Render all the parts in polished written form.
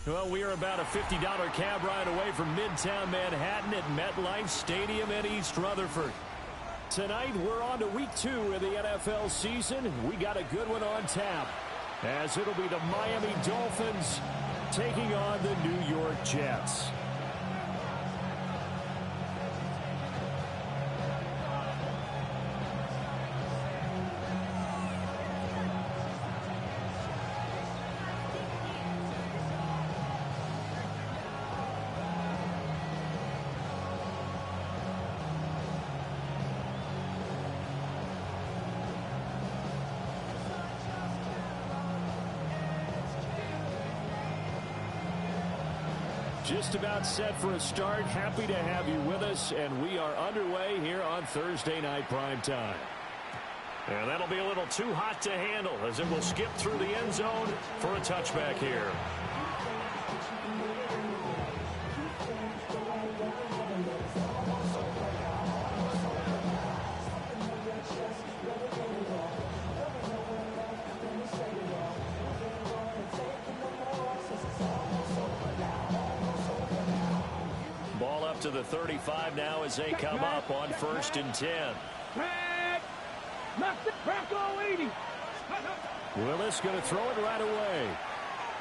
Well, we are about a $50 cab ride away from Midtown Manhattan at MetLife Stadium in East Rutherford. Tonight, we're on to week 2 of the NFL season. We got a good one on tap, as it'll be the Miami Dolphins taking on the New York Jets. Just about set for a start. Happy to have you with us, and we are underway here on Thursday Night Prime Time. And that'll be a little too hot to handle as it will skip through the end zone for a touchback here. To the 35 now as they come up on 1st and 10. Willis going to throw it right away.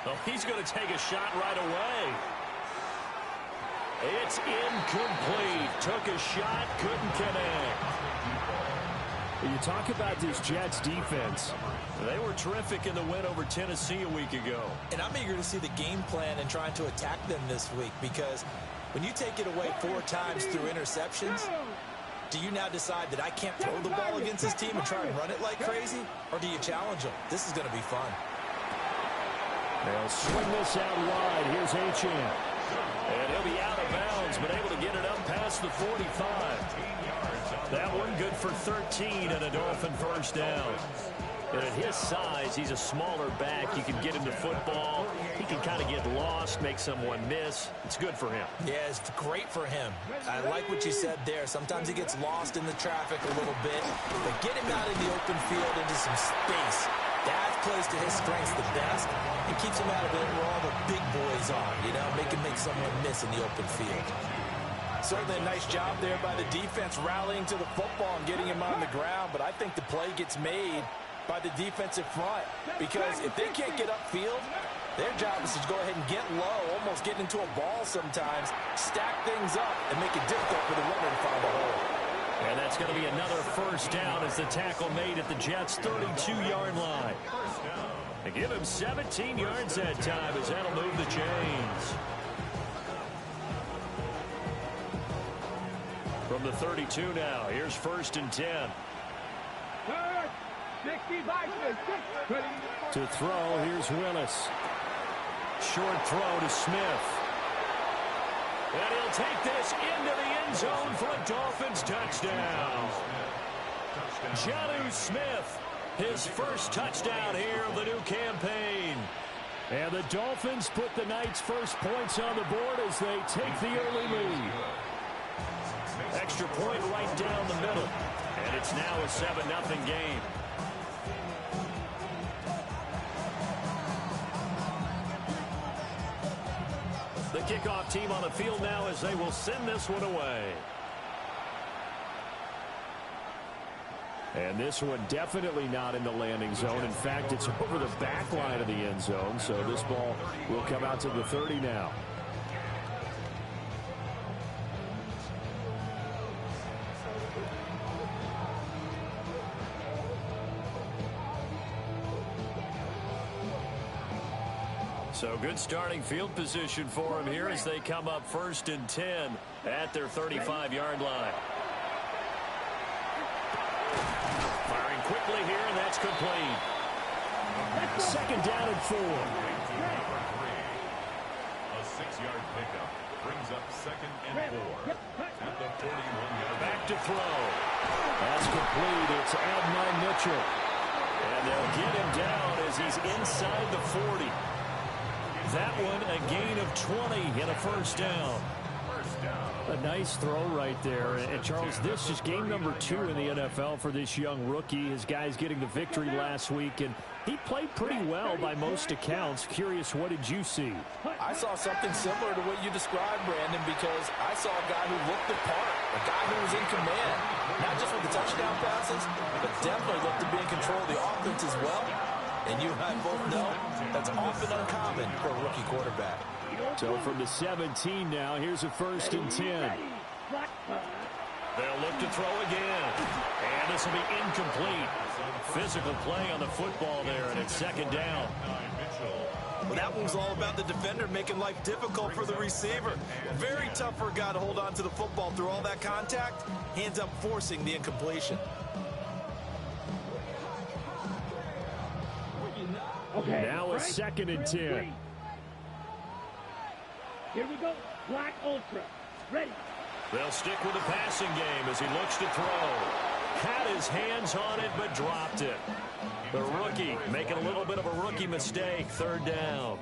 Oh, he's going to take a shot right away. It's incomplete. Took a shot, couldn't connect. You talk about this Jets defense. They were terrific in the win over Tennessee a week ago. And I'm eager to see the game plan and trying to attack them this week, because when you take it away 4 times through interceptions, do you now decide that I can't throw the ball against this team and try and run it like crazy? Or do you challenge them? This is going to be fun. They'll swing this out wide. Here's Achane. And he'll be out of bounds, but able to get it up past the 45. That one good for 13 and a Dolphin first down. And at his size, he's a smaller back. You can get him to football. He can kind of get lost, make someone miss. It's good for him. Yeah, it's great for him. I like what you said there. Sometimes he gets lost in the traffic a little bit. But get him out in the open field into some space. That plays to his strengths the best and keeps him out of it where all the big boys are. You know, make him make someone miss in the open field. Certainly a nice job there by the defense rallying to the football and getting him on the ground. But I think the play gets made by the defensive front, because if they can't get upfield, their job is to go ahead and get low, almost get into a ball sometimes, stack things up, and make it difficult for the runner to find a hole. And that's going to be another first down as the tackle made at the Jets' 32-yard line. They give him 17 yards that time as that'll move the chains. From the 32 now, here's 1st and 10. To throw, here's Willis. Short throw to Smith. And he'll take this into the end zone for a Dolphins touchdown. Jonnu Smith, his first touchdown here of the new campaign. And the Dolphins put the Knights' first points on the board as they take the early lead. Extra point right down the middle. And it's now a 7-0 game. The kickoff team on the field now as they will send this one away. And this one definitely not in the landing zone. In fact, it's over the back line of the end zone. So this ball will come out to the 30 now. So good starting field position for him here as they come up 1st and 10 at their 35-yard line. Firing quickly here, and that's complete. Second down and 4. A 6-yard pickup brings up 2nd and 4 at the 41-yard. Back to throw. That's complete. It's Adonai Mitchell. And they'll get him down as he's inside the 40. That one a gain of 20 and a first down. First down. A nice throw right there. And, Charles, this is game number 2 in the NFL for this young rookie. His guys getting the victory last week, and he played pretty well by most accounts. Curious, what did you see? I saw something similar to what you described, Brandon, because I saw a guy who looked the part, a guy who was in command, not just with the touchdown passes, but definitely looked to be in control of the offense as well. And you and I both know that's often uncommon for a rookie quarterback. So from the 17 now, here's a 1st and 10. They'll look to throw again. And this will be incomplete. Physical play on the football there, and it's 2nd down. Well, that one was all about the defender making life difficult for the receiver. Very tough for a guy to hold on to the football through all that contact. He ends up forcing the incompletion. Okay, now a 2nd and 10. Here we go. Black Ultra. Ready. They'll stick with the passing game as he looks to throw. Had his hands on it, but dropped it. The rookie making a little bit of a rookie mistake. 3rd down.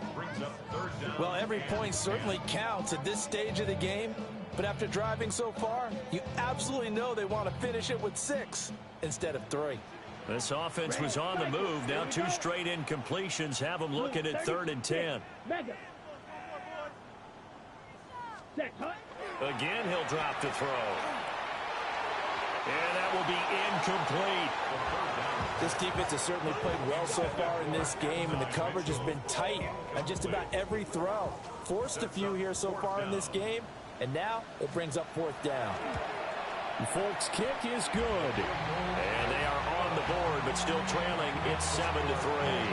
Well, every point certainly counts at this stage of the game. But after driving so far, you absolutely know they want to finish it with 6 instead of 3. This offense was on the move. Now 2 straight incompletions have them looking at 3rd and 10. Mega. Again, he'll drop to throw. And that will be incomplete. This defense has certainly played well so far in this game, and the coverage has been tight on just about every throw. Forced a few here so far in this game, and now it brings up 4th down. Folks' kick is good. And they are on the board, but still trailing. It's 7-3.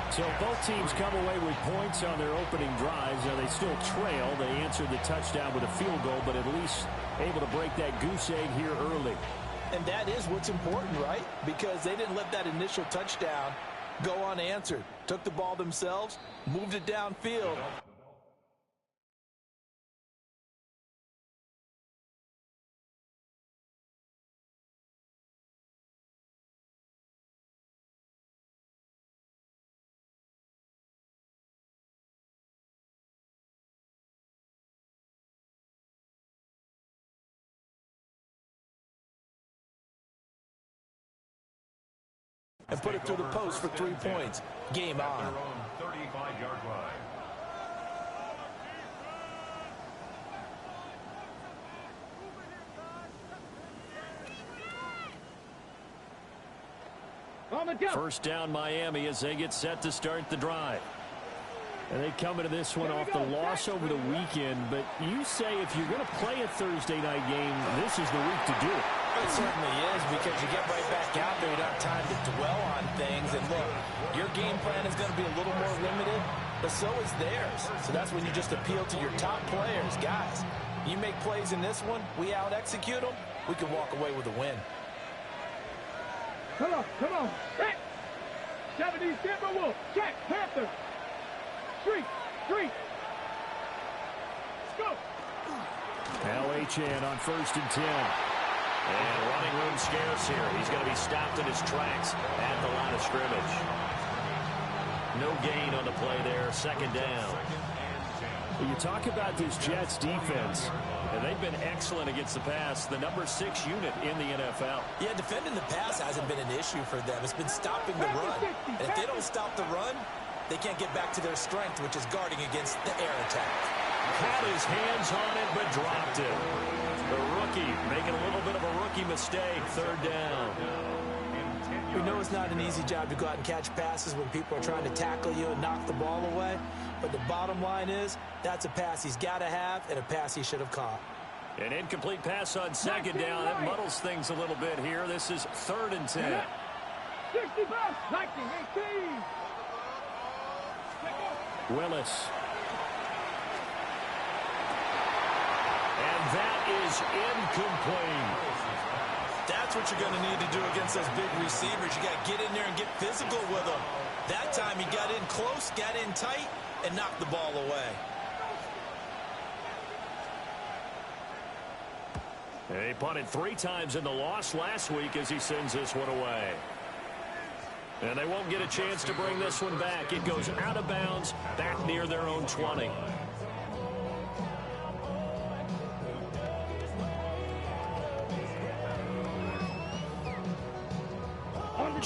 So both teams come away with points on their opening drives. Now they still trail. They answered the touchdown with a field goal, but at least able to break that goose egg here early. And that is what's important, right? Because they didn't let that initial touchdown go unanswered. Took the ball themselves, moved it downfield. And put it through the post for 3 points. Game on. 35-yard line. First down Miami as they get set to start the drive. And they come into this one off the loss over the weekend. But you say if you're going to play a Thursday night game, this is the week to do it. It certainly is, because you get right back out there. You don't have time to dwell on things. And look, your game plan is going to be a little more limited, but so is theirs. So that's when you just appeal to your top players. Guys, you make plays in this one, we out-execute them, we can walk away with a win. Come on. Check. 70 Timberwolves. Check. Panther. Street. Let's go. L.H.N. on 1st and 10. And running room scarce here. He's going to be stopped in his tracks at the line of scrimmage. No gain on the play there. 2nd down. Well, you talk about this Jets defense, and they've been excellent against the pass. The number 6 unit in the NFL. Yeah, defending the pass hasn't been an issue for them. It's been stopping the run. And if they don't stop the run, they can't get back to their strength, which is guarding against the air attack. Had his hands on it, but dropped it. The rookie making a little bit of a rookie mistake. 3rd down. We know it's not an easy job to go out and catch passes when people are trying to tackle you and knock the ball away. But the bottom line is, that's a pass he's got to have and a pass he should have caught. An incomplete pass on 2nd down. That muddles things a little bit here. This is 3rd and 10. 65, 1918. Willis. And that is incomplete. That's what you're going to need to do against those big receivers. You got to get in there and get physical with them. That time he got in close, got in tight, and knocked the ball away. He punted 3 times in the loss last week as he sends this one away. And they won't get a chance to bring this one back. It goes out of bounds, back near their own 20.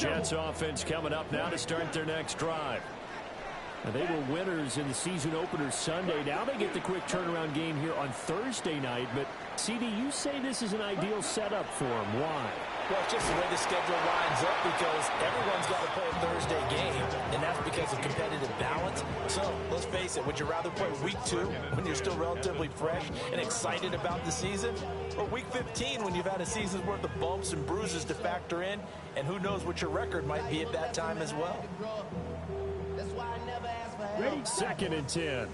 Jets offense coming up now to start their next drive. Now, they were winners in the season opener Sunday. Now they get the quick turnaround game here on Thursday night. But, CD, you say this is an ideal setup for them. Why? Well, it's just the way the schedule lines up because everyone's got to play a Thursday game, and that's because of competitive balance. So, let's face it, would you rather play week 2 when you're still relatively fresh and excited about the season, or week 15 when you've had a season's worth of bumps and bruises to factor in, and who knows what your record might be at that time as well? Ready? 2nd and 10.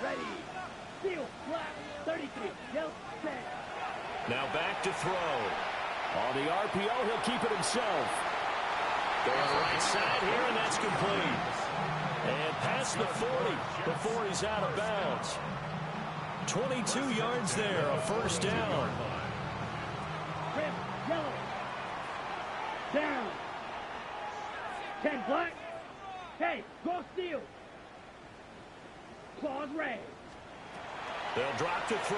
Ready. Steal. Flat. 33. Yell. Set. Now back to throw. On the RPO, he'll keep it himself. Going right side here, and that's complete. And past the 40 before he's out of bounds. 22 yards there, a first down. Red. Yellow. Down. 10 black. Hey, go steal. Claws red. They'll drop to throw.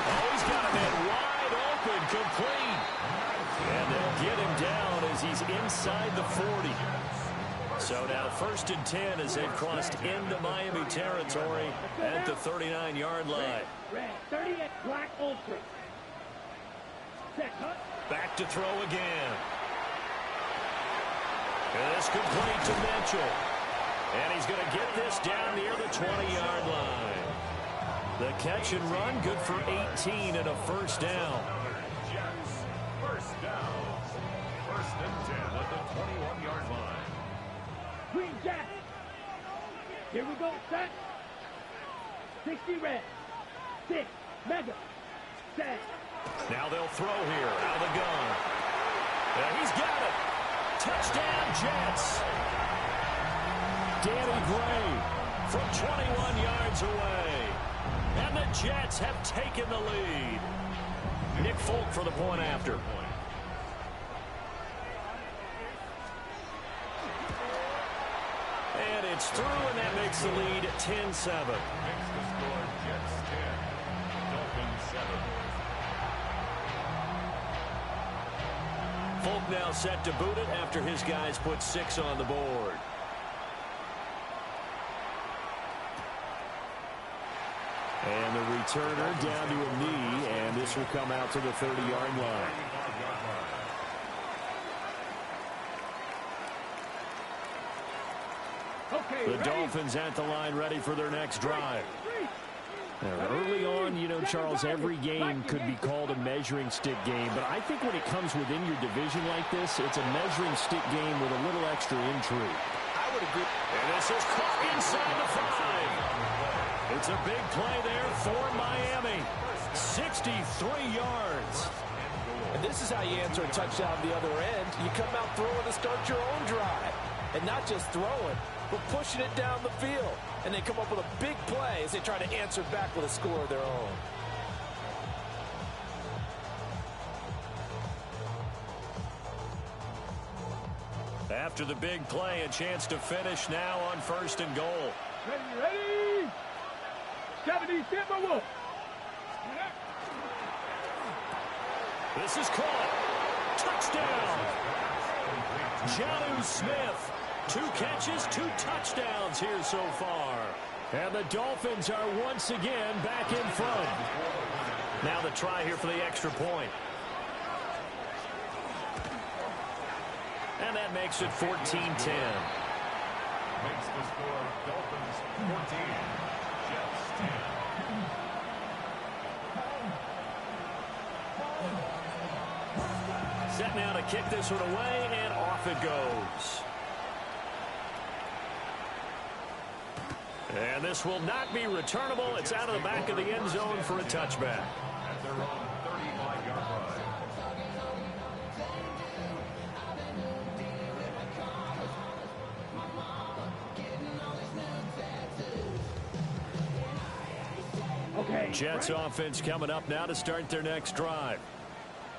Oh, he's got a man wide open, complete. And they'll get him down as he's inside the 40. So now 1st and 10 as they've crossed into Miami territory at the 39-yard line. Red. 38 black ultra. Set cut. Back to throw again. And it's complete to Mitchell. And he's going to get this down near the 20-yard line. The catch and run, good for 18 and a first down. Jets, first down. 1st and 10 at the 21-yard line. Green Jack. Here we go. Set. 60 red. 6. Mega. Set. Now they'll throw here out of the gun. And he's got it. Touchdown, Jets. Danny Gray from 21 yards away. And the Jets have taken the lead. Nick Folk for the point after. And it's through, and that makes the lead 10-7. Makes the score Jets 10, Dolphins 7. Folk now set to boot it after his guys put 6 on the board. And the returner down to a knee, and this will come out to the 30-yard line. Okay, The ready? Dolphins at the line ready for their next drive. Now, early on, you know, Charles, every game could be called a measuring stick game, but I think when it comes within your division like this, it's a measuring stick game with a little extra intrigue. I would agree. And this is caught inside the 5. It's a big play there for Miami. 63 yards. And this is how you answer a touchdown on the other end. You come out throwing to start your own drive. And not just throwing, but pushing it down the field. And they come up with a big play as they try to answer back with a score of their own. After the big play, a chance to finish now on 1st and goal. Ready? 70 Timberwolves. This is caught. Touchdown. Jonnu Smith. 2 catches, 2 touchdowns here so far. And the Dolphins are once again back in front. Now the try here for the extra point. And that makes it 14-10. Makes the score Dolphins 14, Jets 10. Set now to kick this one away, and off it goes. And this will not be returnable. It's out of the back of the end zone for a touchback. At their own 35-yard line. Okay. Jets offense coming up now to start their next drive.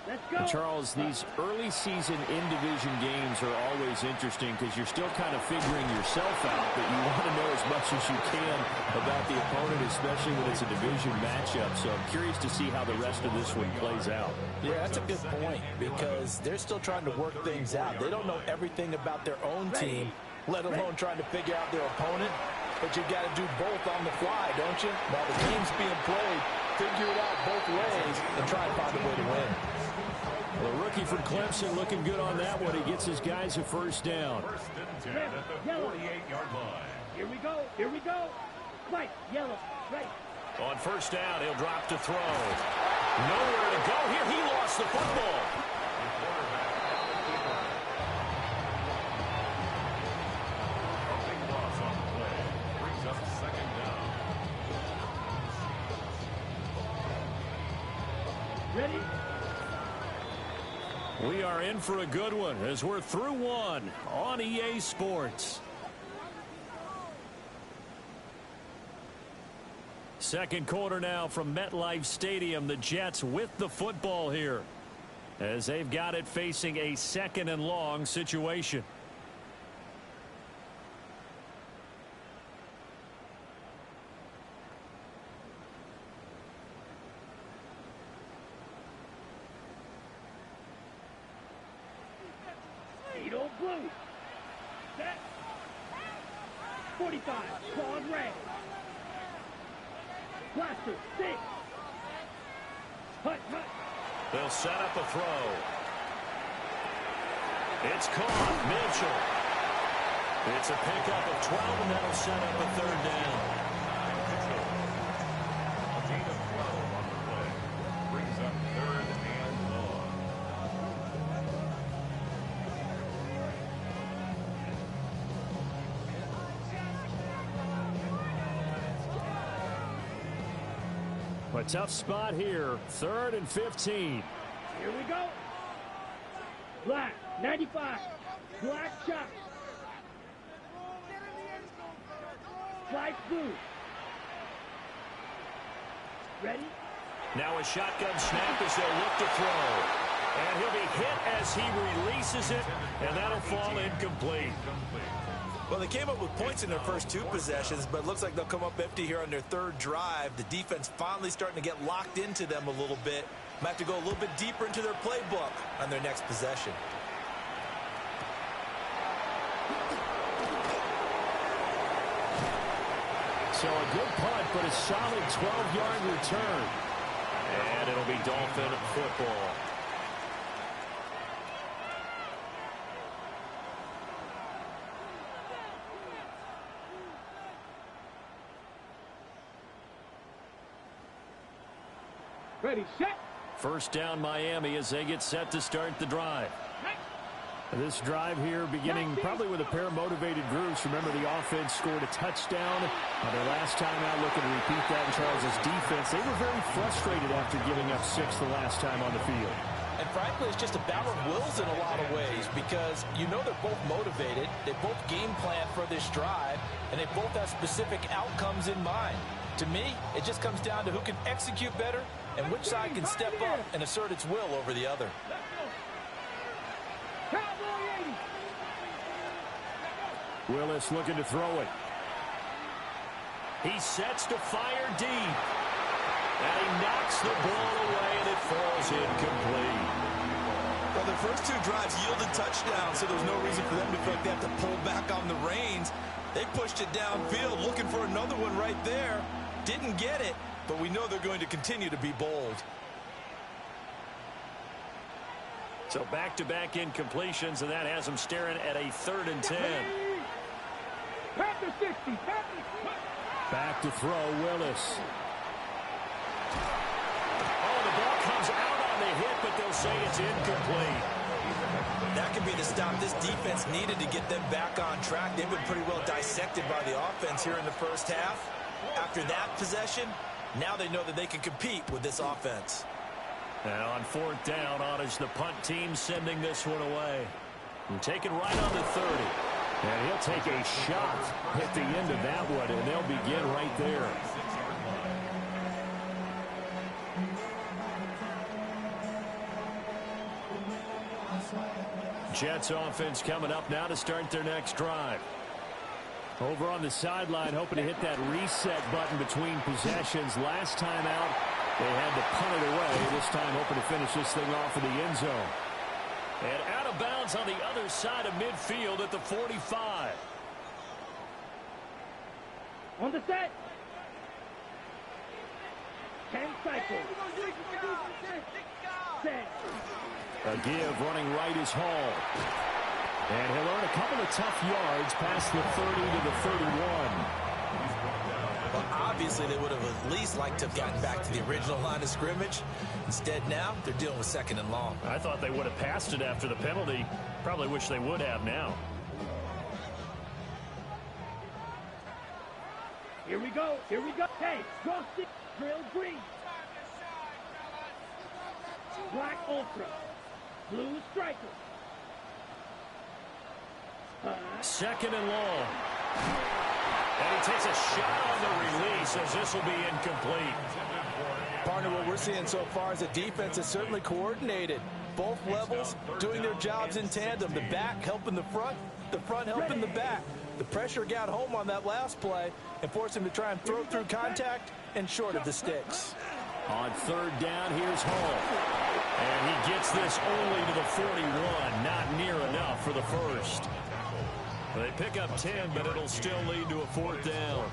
Let's go. And Charles, these early season in-division games are always interesting because you're still kind of figuring yourself out, but you want to know as much as you can about the opponent, especially when it's a division matchup. So I'm curious to see how the rest of this one plays out. Yeah, that's a good point because they're still trying to work things out. They don't know everything about their own team, let alone trying to figure out their opponent. But you got to do both on the fly, don't you? While the game's being played, figure it out both ways and try and find a way to win. The rookie from Clemson looking good on that one. He gets his guys a first down. First and 10 at the 48-yard line. Here we go. Here we go. Right. Yellow. Right. On first down, he'll drop to throw. Nowhere to go here. He lost the football. A big loss on the play. Brings up second down. Ready? We are in for a good one as we're through one on EA Sports. Second quarter now from MetLife Stadium. The Jets with the football here as they've got it facing a second and long situation. Blue. Set. 45. Claws red. Blaster. 6. Hut. They'll set up a throw. It's caught. Mitchell. It's a pickup of 12, and that'll set up a third down. A gain of 12 on the play. Brings up third and long. A tough spot here. 3rd and 15. Here we go. Black. 95. Black shot. Slice blue. Ready? Now a shotgun snap as they'll look to throw. And he'll be hit as he releases it, and that'll fall incomplete. Well, they came up with points in their first 2 possessions, but it looks like they'll come up empty here on their 3rd drive. The defense finally starting to get locked into them a little bit. Might have to go a little bit deeper into their playbook on their next possession. So a good punt, but a solid 12-yard return. And it'll be Dolphin football. Ready, set. First down Miami as they get set to start the drive. This drive here beginning probably with a pair of motivated groups. Remember, the offense scored a touchdown their last time out, looking to repeat that in Charles's defense. They were very frustrated after giving up 6 the last time on the field. And frankly, it's just a battle of wills in a lot of ways because you know they're both motivated, they both game plan for this drive, and they both have specific outcomes in mind. To me, it just comes down to who can execute better and which side can step up and assert its will over the other. Willis looking to throw it. He sets to fire deep. And he knocks the ball away, and it falls incomplete. Well, their first 2 drives yielded touchdowns, so there's no reason for them to feel like they have to pull back on the reins. They pushed it downfield, looking for another one right there. Didn't get it, but we know they're going to continue to be bold. So back-to-back incompletions, and that has them staring at a 3rd and 10. Panther 60. Back to throw, Willis. Oh, the ball comes out on the hit, but they'll say it's incomplete. That could be the stop this defense needed to get them back on track. They've been pretty well dissected by the offense here in the first half. After that possession, now they know that they can compete with this offense. And on 4th down, on is the punt team sending this one away. And take it right on the 30. And he'll take a shot at the end of that one, and they'll begin right there. Jets offense coming up now to start their next drive. Over on the sideline, hoping to hit that reset button between possessions. Last time out, they had to punt it away. This time, hoping to finish this thing off in the end zone. And out of bounds on the other side of midfield at the 45. On the set. 10 cycles. Set. A give running right is Hall. And he'll earn a couple of tough yards past the 30 to the 31. Well, obviously, they would have at least liked to have gotten back to the original line of scrimmage. Instead, now, they're dealing with 2nd and long. I thought they would have passed it after the penalty. Probably wish they would have now. Here we go. Here we go. Hey, draw stick. Drill green. Black ultra. Blue striker. 2nd and long. And he takes a shot on the release as this will be incomplete. Partner, what we're seeing so far is the defense is certainly coordinated. Both levels doing their jobs in tandem. The back helping the front helping the back. The pressure got home on that last play and forced him to try and throw through contact and short of the sticks. On 3rd down, here's Hall. And he gets this only to the 41. Not near enough for the first. They pick up 10, but it'll still lead to a 4th down.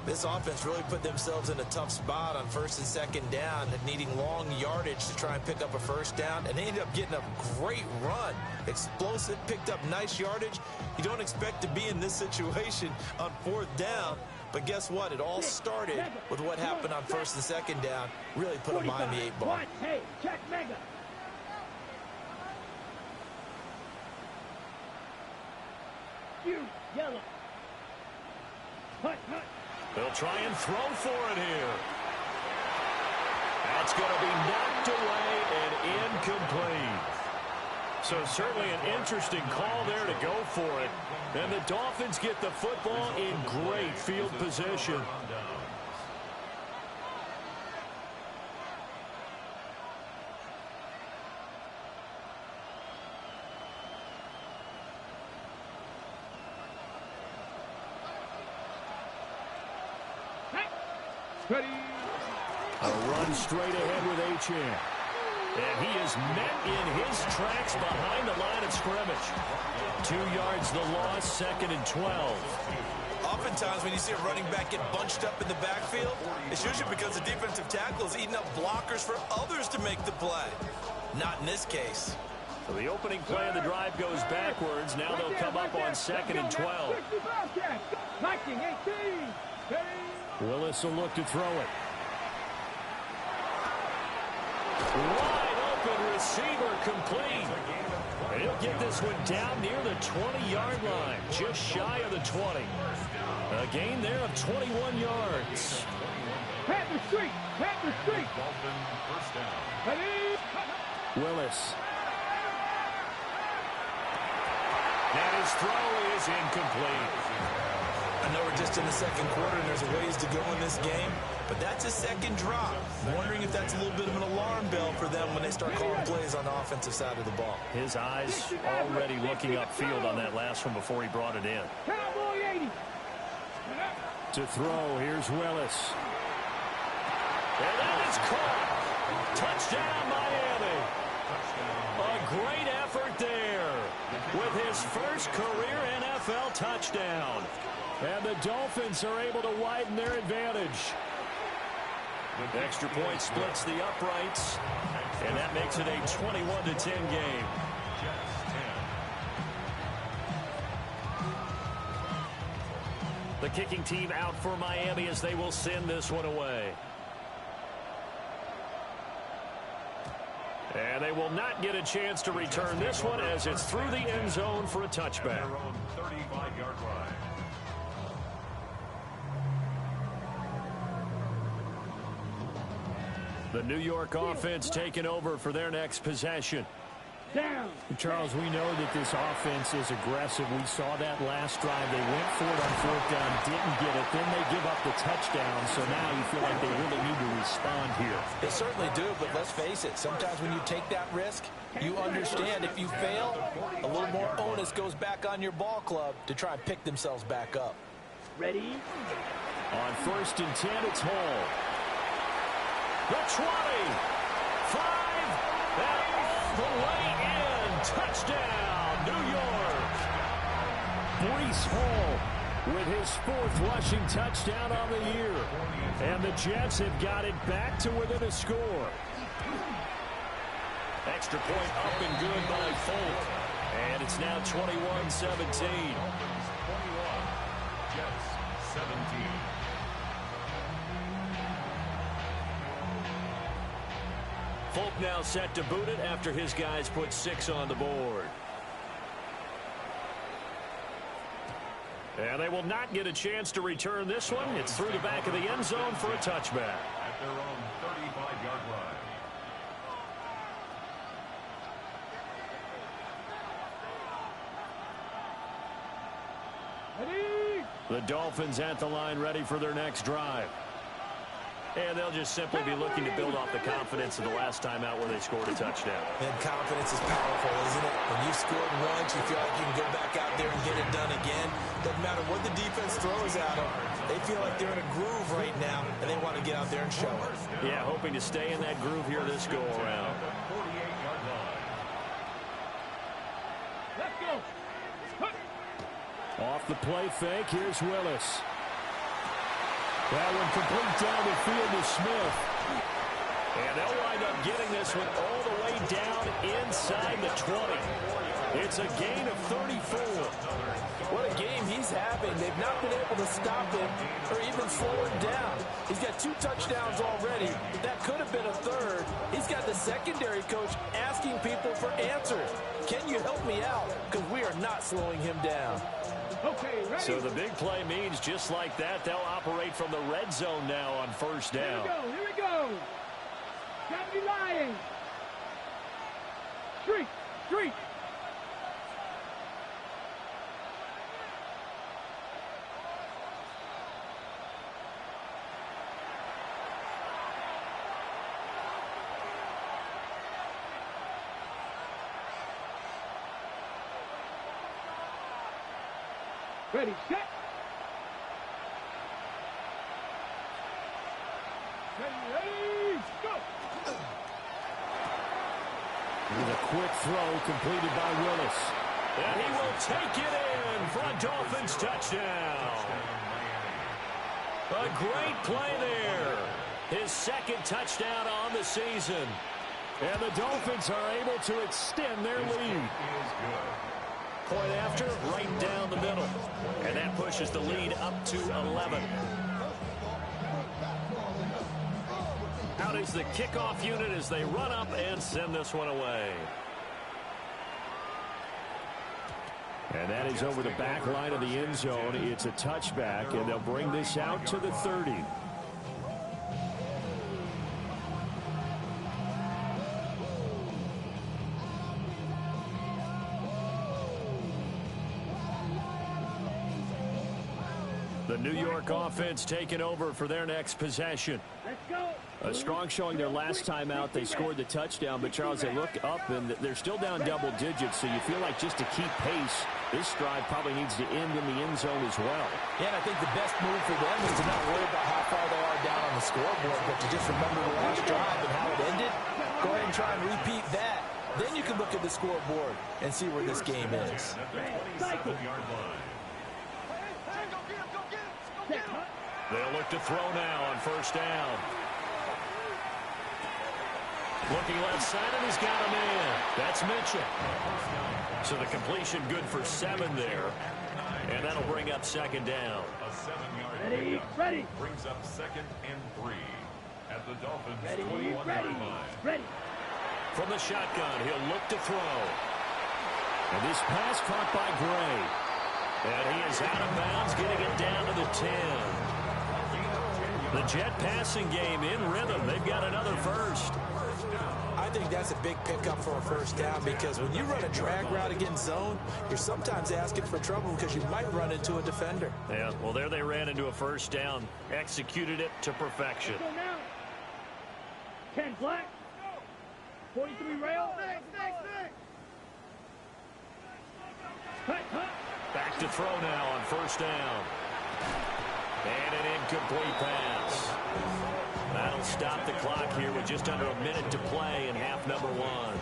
This offense really put themselves in a tough spot on 1st and 2nd down, needing long yardage to try and pick up a 1st down, and they ended up getting a great run. Explosive, picked up nice yardage. You don't expect to be in this situation on 4th down, but guess what? It all started with what happened on 1st and 2nd down. Really put them behind the 8 ball. Hey, check mega. Yellow. Hut. They'll try and throw for it here. That's going to be knocked away and incomplete. So certainly an interesting call there to go for it. And the Dolphins get the football in great field position. Ready. A run straight ahead with Achane. And he is met in his tracks behind the line of scrimmage. 2 yards the loss, 2nd and 12. Oftentimes when you see a running back get bunched up in the backfield, it's usually because the defensive tackle is eating up blockers for others to make the play. Not in this case. So the opening play of the drive goes backwards. Now they'll come up on 2nd and 12. Willis will look to throw it. Wide open receiver complete. And he'll get this one down near the 20-yard line, just shy of the 20. A gain there of 21 yards. Panther Street. Willis. And his throw is incomplete. I know we're just in the 2nd quarter and there's a ways to go in this game, but that's a 2nd drop. I'm wondering if that's a little bit of an alarm bell for them when they start calling plays on the offensive side of the ball. His eyes already looking upfield on that last one before he brought it in. Cowboy 80. To throw, here's Willis. And that is caught. Touchdown, Miami. A great effort there with his first career NFL touchdown. And the Dolphins are able to widen their advantage. The extra point splits the uprights, and that makes it a 21-10 game. The kicking team out for Miami as they will send this one away. And they will not get a chance to return this one as it's through the end zone for a touchback. 35-yard line. The New York offense taking over for their next possession. down. Charles, we know that this offense is aggressive. We saw that last drive. They went for it on fourth down, didn't get it. Then they give up the touchdown. So now you feel like they really need to respond here. They certainly do, but let's face it. Sometimes when you take that risk, you understand if you fail, a little more onus goes back on your ball club to try and pick themselves back up. Ready? On 1st and 10, it's Hall. The 20. 5. And all the way in. Touchdown, New York. Breece Hall with his 4th rushing touchdown on the year. And the Jets have got it back to within a score. Extra point up and good by Folk. And it's now 21-17. Jets 17. Folk now set to boot it after his guys put 6 on the board. And they will not get a chance to return this one. It's through the back of the end zone for a touchback. At their own 35-yard line. Ready? The Dolphins at the line ready for their next drive. And they'll just simply be looking to build off the confidence of the last time out where they scored a touchdown. And confidence is powerful, isn't it? When you've scored once, you feel like you can go back out there and get it done again. Doesn't matter what the defense throws at them. They feel like they're in a groove right now, and they want to get out there and show it. Yeah, hoping to stay in that groove here this go-around. 48-yard line. Let's go. Off the play fake, here's Willis. That one complete down the field to Smith. And they'll wind up getting this one all the way down inside the 20. It's a gain of 34. What a game he's having. They've not been able to stop him or even slow him down. He's got 2 touchdowns already. That could have been a 3rd. He's got the secondary coach asking people for answers. Can you help me out? Because we are not slowing him down. Okay, ready? So the big play means just like that, they'll operate from the red zone now on 1st down. Here we go. Gotta be lying. Street, street. Ready, set. Ready, go. With a quick throw completed by Willis. And he will take it in for a Dolphins touchdown. A great play there. His 2nd touchdown on the season. And the Dolphins are able to extend their lead. Point after, right down the middle. And that pushes the lead up to 11. Out is the kickoff unit as they run up and send this one away. And that is over the back line of the end zone. It's a touchback, and they'll bring this out to the 30. The New York offense taking over for their next possession. Let's go. A strong showing their last time out. They scored the touchdown, but Charles, they look up and they're still down double digits, so you feel like just to keep pace, this drive probably needs to end in the end zone as well. Yeah, and I think the best move for them is to not worry about how far they are down on the scoreboard, but to just remember the last drive and how it ended. Go ahead and try and repeat that. Then you can look at the scoreboard and see where this game is. Yard line. They'll look to throw now on 1st down. Looking left side, and he's got a man. That's Mitchell. So the completion good for 7 there. And that'll bring up 2nd down. A 7-yard Ready, pickup ready. brings up 2nd and 3 at the Dolphins' Ready, 21-yard ready, line. ready. From the shotgun, he'll look to throw. And this pass caught by Gray. And he is out of bounds, getting it down to the 10. The Jet passing game in rhythm. They've got another first. I think that's a big pickup for a first down because when you run a drag route against zone, you're sometimes asking for trouble because you might run into a defender. Yeah, well, there they ran into a first down, executed it to perfection. Go now. 10 black. 43 rail. Cut. Back to throw now on first down. And an incomplete pass. That'll stop the clock here with just under a minute to play in half number one.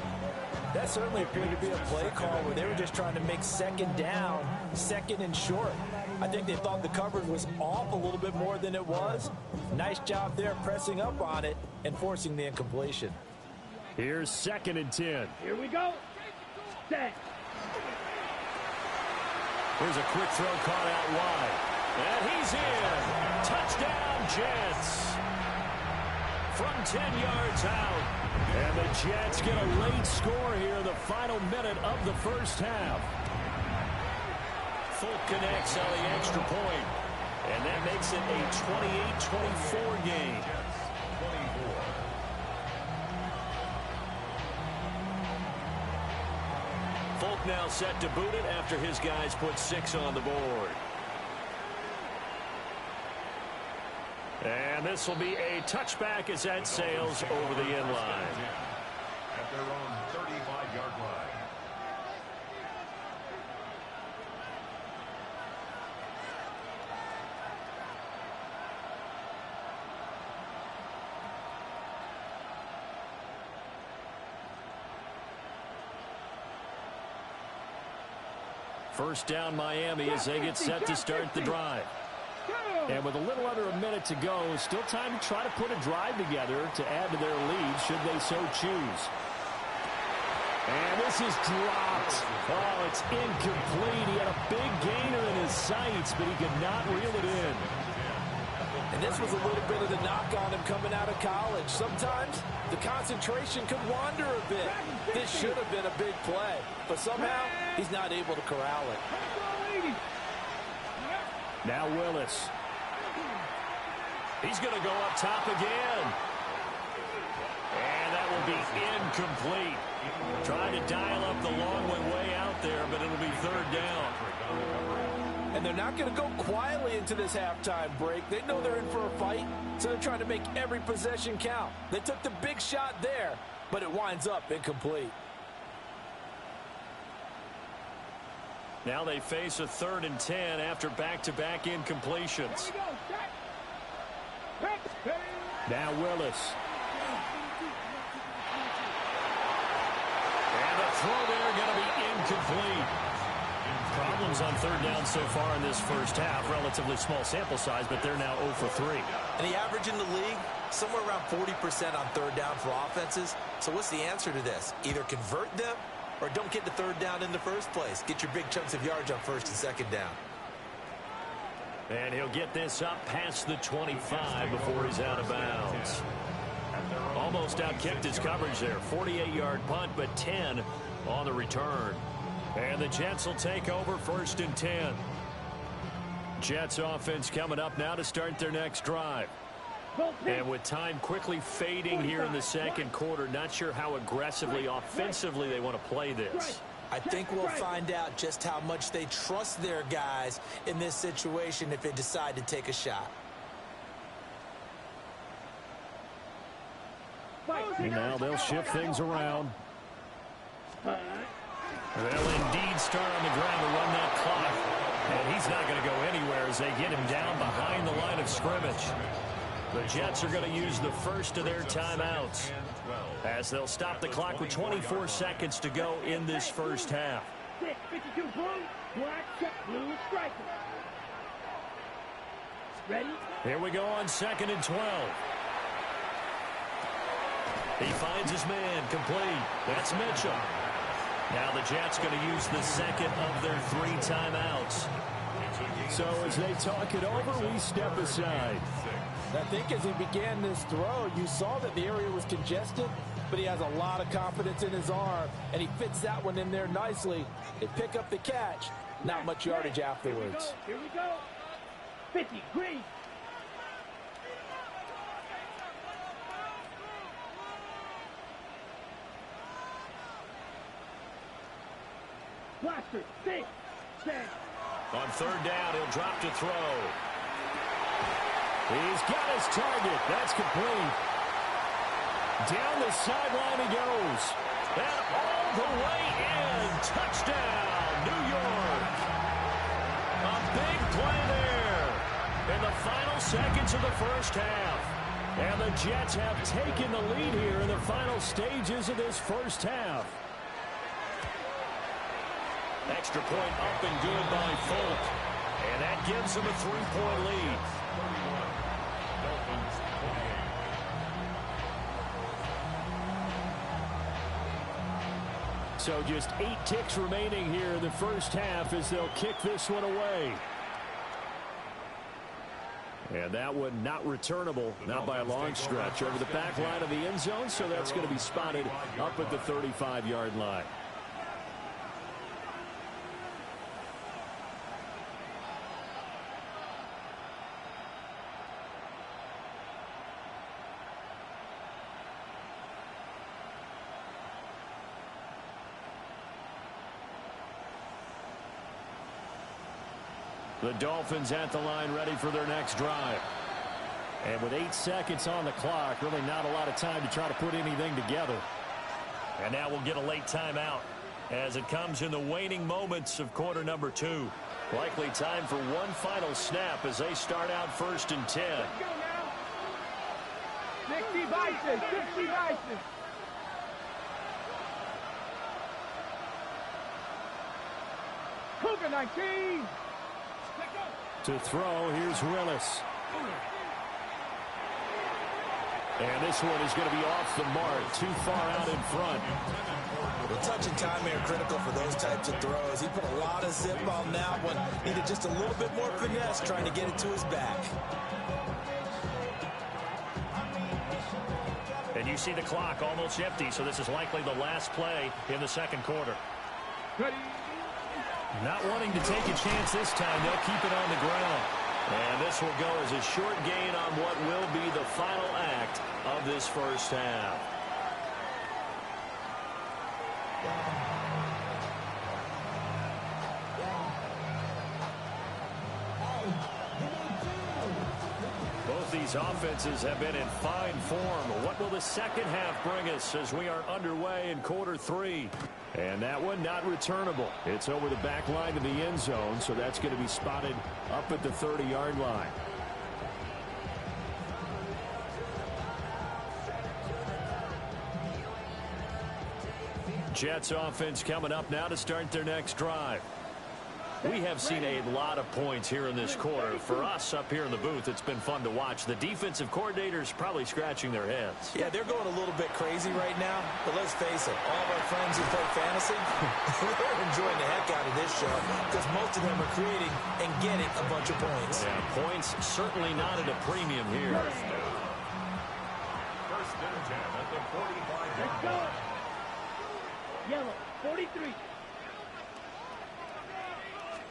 That certainly appeared to be a play call where they were just trying to make second down, second and short. I think they thought the coverage was off a little bit more than it was. Nice job there pressing up on it and forcing the incompletion. Here's 2nd and 10. Here we go. Set. Here's a quick throw caught out wide. And he's in. Touchdown, Jets. From 10 yards out. And the Jets get a late score here, the final minute of the first half. Folk connects on the extra point. And that makes it a 28-24 game. Folk now set to boot it after his guys put 6 on the board. And this will be a touchback as that sails over the end line. At their own 35-yard line. First down Miami as they get set to start the drive. And with a little under a minute to go, still time to try to put a drive together to add to their lead should they so choose. And this is dropped. Oh, it's incomplete. He had a big gainer in his sights, but he could not reel it in. And this was a little bit of the knock on him coming out of college. Sometimes the concentration could wander a bit. This should have been a big play, but somehow he's not able to corral it. Now Willis. He's going to go up top again. And that will be incomplete. Trying to dial up the long way out there, but it'll be third down. And they're not going to go quietly into this halftime break. They know they're in for a fight, so they're trying to make every possession count. They took the big shot there, but it winds up incomplete. Now they face a 3rd and 10 after back-to-back incompletions. Now Willis. And the throw there going to be incomplete. Problems on 3rd down so far in this first half. Relatively small sample size, but they're now 0 for 3. And the average in the league, somewhere around 40% on 3rd down for offenses. So what's the answer to this? Either convert them or don't get the 3rd down in the first place. Get your big chunks of yards on 1st and 2nd down. And he'll get this up past the 25 before he's out of bounds. Almost out-kicked his coverage there. 48-yard punt, but 10 on the return. And the Jets will take over 1st and 10. Jets offense coming up now to start their next drive. And with time quickly fading here in the second quarter, not sure how aggressively, offensively they want to play this. I think we'll find out just how much they trust their guys in this situation if they decide to take a shot. And now they'll shift things around. They'll indeed start on the ground to run that clock. And he's not going to go anywhere as they get him down behind the line of scrimmage. The Jets are going to use the first of their timeouts as they'll stop the clock with 24 seconds to go in this first half. 52 blue, black, check, blue, striker. Ready? Here we go on 2nd and 12. He finds his man complete. That's Mitchell. Now the Jets going to use the second of their 3 timeouts. So as they talk it over, we step aside. I think as he began this throw, you saw that the area was congested, but he has a lot of confidence in his arm, and he fits that one in there nicely. They pick up the catch. Not much yardage afterwards. Here we go. 50, green. Blaster. 6, 10. On third down, he'll drop to throw. He's got his target. That's complete. Down the sideline he goes. And all the way in. Touchdown, New York. A big play there in the final seconds of the first half. And the Jets have taken the lead here in the final stages of this first half. Extra point up and good by Folk. And that gives them a 3-point lead. Dolphins 28. So just 8 ticks remaining here in the first half as they'll kick this one away. And that one not returnable, not by a long stretch, over the back line of the end zone, so that's going to be spotted up at the 35-yard line. The Dolphins at the line ready for their next drive. And with 8 seconds on the clock, really not a lot of time to try to put anything together. And now we'll get a late timeout as it comes in the waning moments of quarter number 2. Likely time for one final snap as they start out 1st and 10. Let's go now. 60 Vices. 60 Vices. Cougar 19. To throw, here's Willis. And this one is going to be off the mark, too far out in front. The touch and time here critical for those types of throws. He put a lot of zip on that one. Needed just a little bit more finesse trying to get it to his back. And you see the clock almost empty, so this is likely the last play in the second quarter. Ready. Not wanting to take a chance this time, they'll keep it on the ground. And this will go as a short gain on what will be the final act of this first half. Both these offenses have been in fine form. What will the second half bring us as we are underway in quarter 3? And that one not returnable. It's over the back line of the end zone, so that's going to be spotted up at the 30-yard line. Jets offense coming up now to start their next drive. We have seen a lot of points here in this quarter. For us up here in the booth, it's been fun to watch. The defensive coordinators probably scratching their heads. Yeah, they're going a little bit crazy right now. But let's face it, all of our friends who play fantasy, they're enjoying the heck out of this show because most of them are creating and getting a bunch of points. Yeah, points certainly not at a premium here. First and 10 at the 45-yard Let's go. line. Yellow. 43.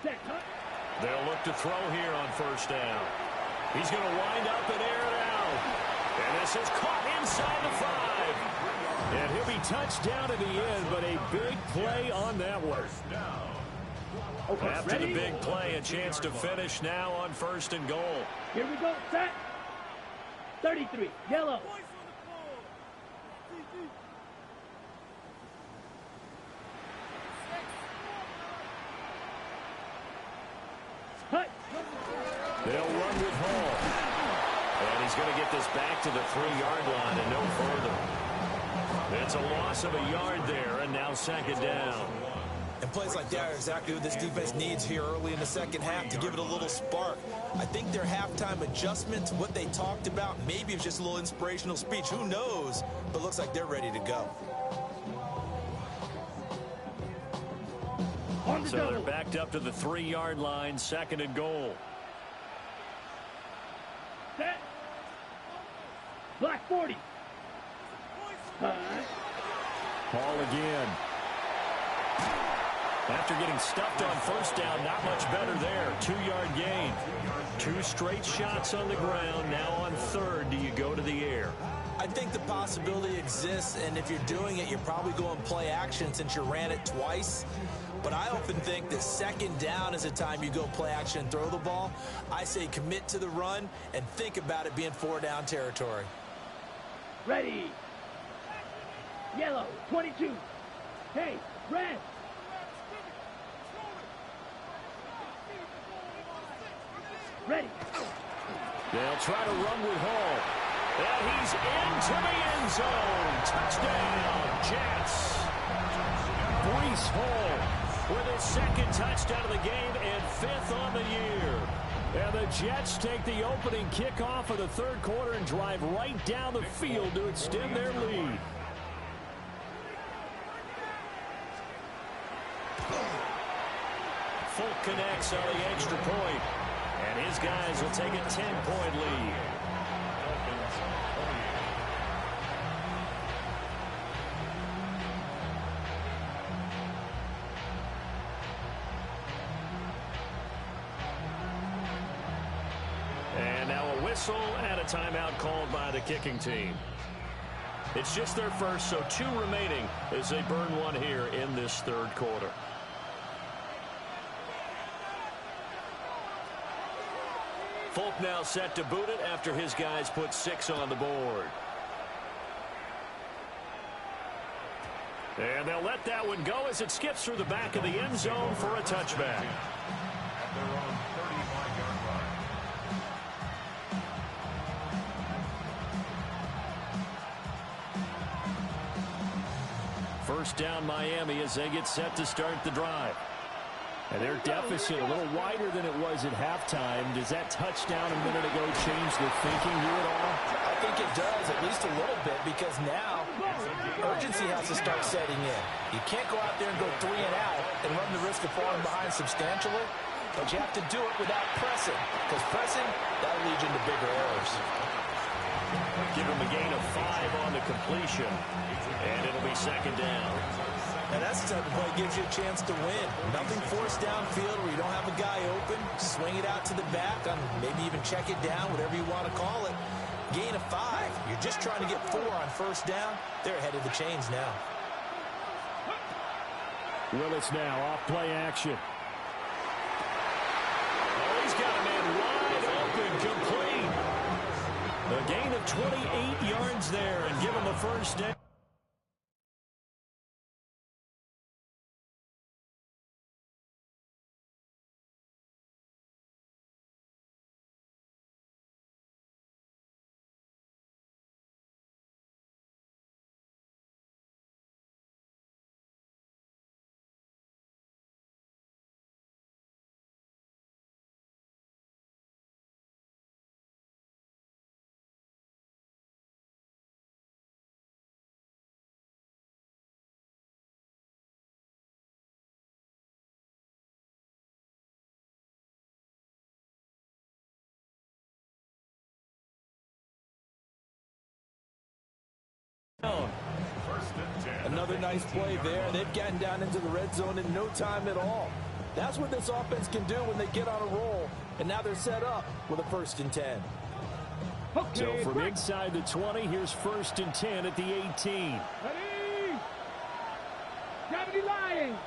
Set. Cut. They'll look to throw here on first down. He's going to wind up and air it out. And this is caught inside the 5. And he'll be touched down at the end, but a big play on that one. Okay, After ready? the big play, a chance to finish now on 1st and goal. Here we go. Set. 33. Yellow. Cut. They'll run with Hall. And he's going to get this back to the 3-yard line and no further. It's a loss of a yard there, and now 2nd down. And plays like that are exactly what this defense needs here early in the second half to give it a little spark. I think their halftime adjustment to what they talked about, maybe it's just a little inspirational speech. Who knows? But looks like they're ready to go. So they're backed up to the 3-yard line, 2nd and goal. Set. Black 40. Hall again. After getting stuffed on first down, not much better there. 2-yard gain. 2 straight shots on the ground. Now on 3rd, do you go to the air? I think the possibility exists, and if you're doing it, you're probably going play action since you ran it twice. but I often think that second down is a time you go play action and throw the ball. I say commit to the run and think about it being 4-down territory. Ready. Yellow, 22. Hey, red. Ready. They'll try to run with Hall. And he's into the end zone. Touchdown, Jets. Breece Hall with his second touchdown of the game and 5th on the year. And the Jets take the opening kickoff of the third quarter and drive right down the field to extend their lead. Folk connects on the extra point, and his guys will take a 10-point lead. And now a whistle and a timeout called by the kicking team. It's just their first, so 2 remaining as they burn one here in this third quarter. Folk now set to boot it after his guys put 6 on the board. And they'll let that one go as it skips through the back of the end zone for a touchback. At their own 35-yard line. First down Miami as they get set to start the drive. And their deficit a little wider than it was at halftime. Does that touchdown a minute ago change the thinking here at all? I think it does, at least a little bit, because now urgency has to start setting in. You can't go out there and go 3 and out and run the risk of falling behind substantially, but you have to do it without pressing, because pressing, that'll lead you into bigger errors. Give him a gain of 5 on the completion, and it'll be second down. And that's the type of play that gives you a chance to win. Nothing forced downfield where you don't have a guy open. Swing it out to the back, maybe even check it down, whatever you want to call it. Gain of 5. You're just trying to get 4 on first down. They're ahead of the chains now. Willis now off play action. Oh, he's got a man wide open, complete. A gain of 28 yards there and give him a first down. Another nice play there. They've gotten down into the red zone in no time at all. That's what this offense can do when they get on a roll. And now they're set up with a 1st and 10. Okay, So from inside the 20, here's 1st and 10 at the 18. Ready. Gravity Lions.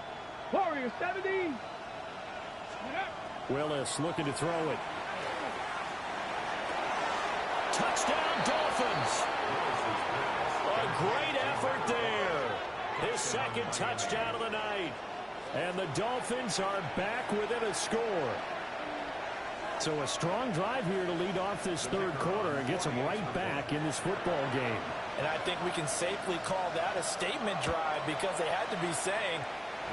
Warrior 70. Willis looking to throw it. Touchdown, Dolphins. A great effort there. His second touchdown of the night. And the Dolphins are back within a score. So a strong drive here to lead off this third quarter and gets them right back in this football game. And I think we can safely call that a statement drive because they had to be saying,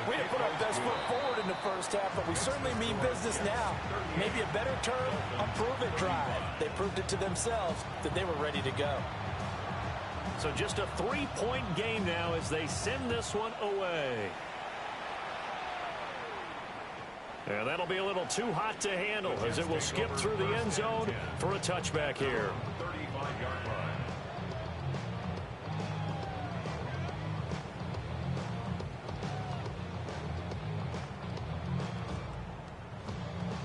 we didn't put our best foot forward in the first half, but we certainly mean business now. Maybe a better term, a prove-it drive. They proved it to themselves that they were ready to go. So just a 3-point game now as they send this one away. And that'll be a little too hot to handle as it will skip through the end zone for a touchback here. 35-yard line.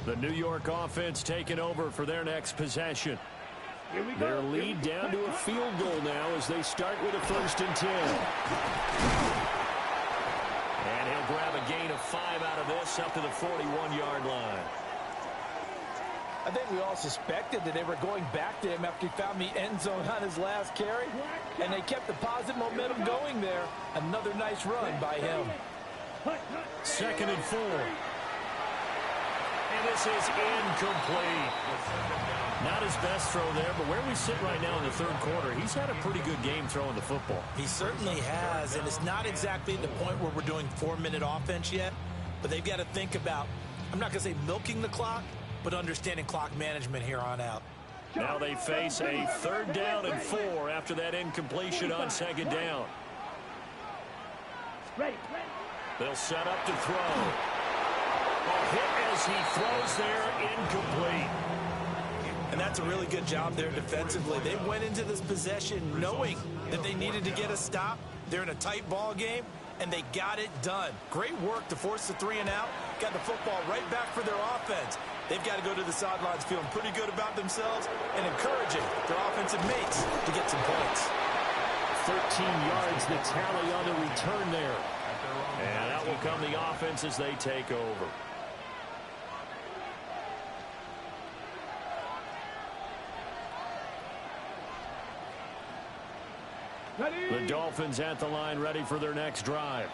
The New York offense taking over for their next possession. Here we go. Their lead down to a field goal now as they start with a 1st and 10. And he'll grab a gain of 5 out of this up to the 41-yard line. I think we all suspected that they were going back to him after he found the end zone on his last carry, and they kept the positive momentum going there. Another nice run by him. 2nd and 4. And this is incomplete. Not his best throw there, but where we sit right now in the 3rd quarter, he's had a pretty good game throwing the football. He certainly has, and it's not exactly at the point where we're doing 4-minute offense yet, but they've got to think about, I'm not going to say milking the clock, but understanding clock management here on out. Now they face a 3rd down and 4 after that incompletion on 2nd down. They'll set up to throw. A hit as he throws there, incomplete. And that's a really good job there defensively. They went into this possession knowing that they needed to get a stop. They're in a tight ball game, and they got it done. Great work to force the 3 and out. Got the football right back for their offense. They've got to go to the sidelines feeling pretty good about themselves and encouraging their offensive mates to get some points. 13 yards the tally on the return there. And out will come the offense as they take over. The Dolphins at the line, ready for their next drive.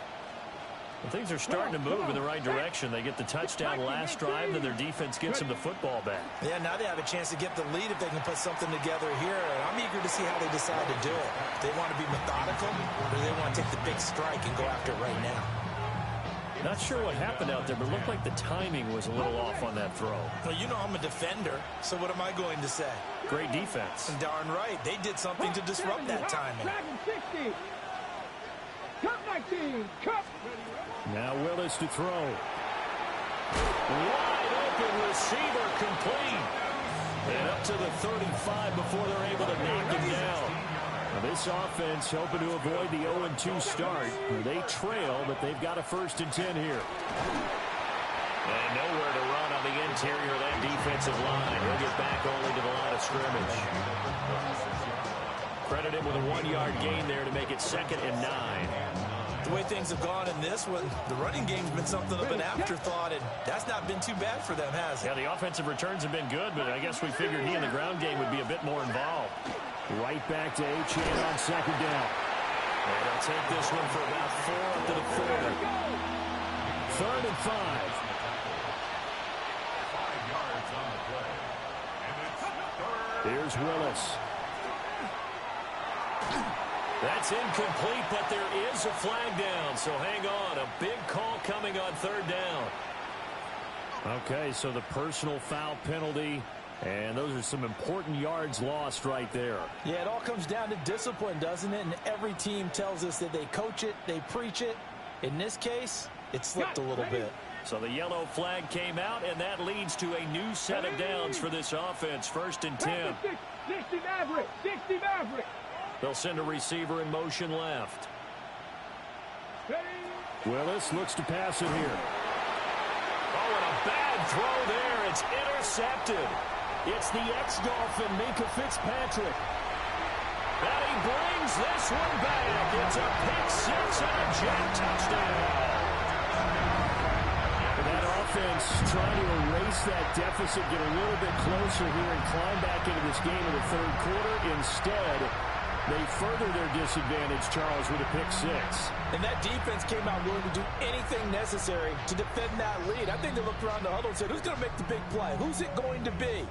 Well, things are starting to move in the right direction. They get the touchdown last drive, then their defense gets them the football back. Yeah, now they have a chance to get the lead if they can put something together here. And I'm eager to see how they decide to do it. Do they want to be methodical, or do they want to take the big strike and go after it right now? Not sure what happened out there, but it looked like the timing was a little off on that throw. Well, you know I'm a defender, so what am I going to say? Great defense. And darn right, they did something to disrupt that timing. Now Willis to throw. Wide open receiver, complete. And up to the 35 before they're able to knock him down. Now this offense hoping to avoid the 0-2 start. They trail, but they've got a 1st and 10 here. And nowhere to run on the interior of that defensive line. He'll get back only to the line of scrimmage. Credit him with a 1-yard gain there to make it 2nd and 9. The way things have gone in this one, the running game's been something of an afterthought, and that's not been too bad for them, has it? Yeah, the offensive returns have been good, but I guess we figured he in the ground game would be a bit more involved. Right back to Achane on 2nd down. And they'll take this one for about 4 up to the 40. 3rd and 5. 5 yards on the play. And it's 3rd. Here's Willis. That's incomplete, but there is a flag down, so hang on. A big call coming on 3rd down. Okay, so the personal foul penalty, and those are some important yards lost right there. Yeah, it all comes down to discipline, doesn't it? And every team tells us that they coach it, they preach it. In this case, it slipped a little bit. So the yellow flag came out, and that leads to a new set of downs for this offense. 1st and 10. 60 Maverick, 60 Maverick. They'll send a receiver in motion left. Willis looks to pass it here. Oh, and a bad throw there. It's intercepted. It's the ex-Dolphin, Minkah Fitzpatrick. And he brings this one back. It's a pick 6 and a jet touchdown. That offense trying to erase that deficit, get a little bit closer here and climb back into this game in the 3rd quarter. Instead, they further their disadvantage, Charles, with a pick 6. And that defense came out willing to do anything necessary to defend that lead. I think they looked around the huddle and said, who's going to make the big play? Who's it going to be?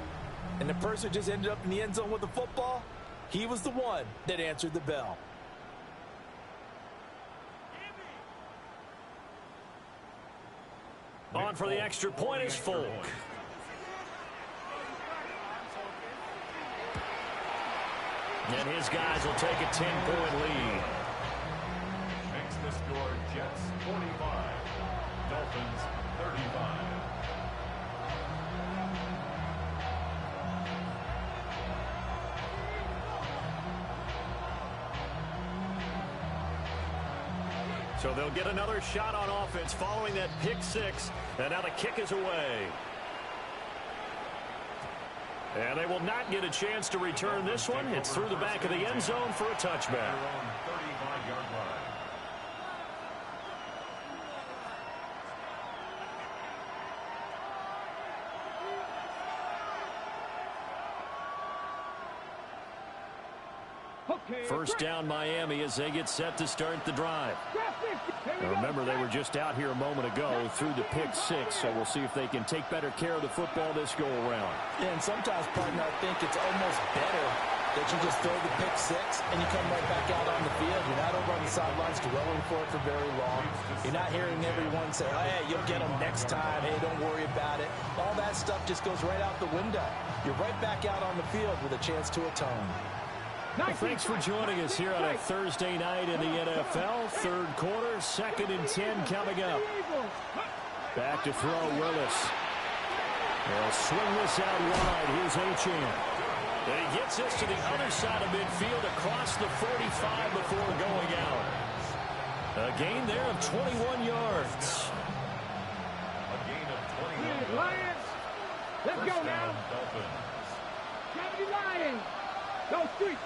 And the person just ended up in the end zone with the football. He was the one that answered the bell. On for the extra point is Folk. And his guys will take a 10-point lead. Makes the score Jets 45, Dolphins 35. So they'll get another shot on offense following that pick 6. And now the kick is away. And they will not get a chance to return this one. It's through the back of the end zone for a touchback. First down Miami as they get set to start the drive. Now remember, they were just out here a moment ago through the pick six, so we'll see if they can take better care of the football this go-around. Yeah, and sometimes, partner, I think it's almost better that you just throw the pick six and you come right back out on the field. You're not over on the sidelines dwelling for it for very long. You're not hearing everyone say, oh, hey, you'll get them next time. Hey, don't worry about it. All that stuff just goes right out the window. You're right back out on the field with a chance to atone. Well, thanks for joining us here on a Thursday night in the NFL. Third quarter, 2nd and 10 coming up. Back to throw Willis. They'll swing this out wide. Here's Achane. And he gets this to the other side of midfield across the 45 before going out. A gain there of 21 yards. A gain of 21. Lions, let's go now. Gravity Lions. Go street.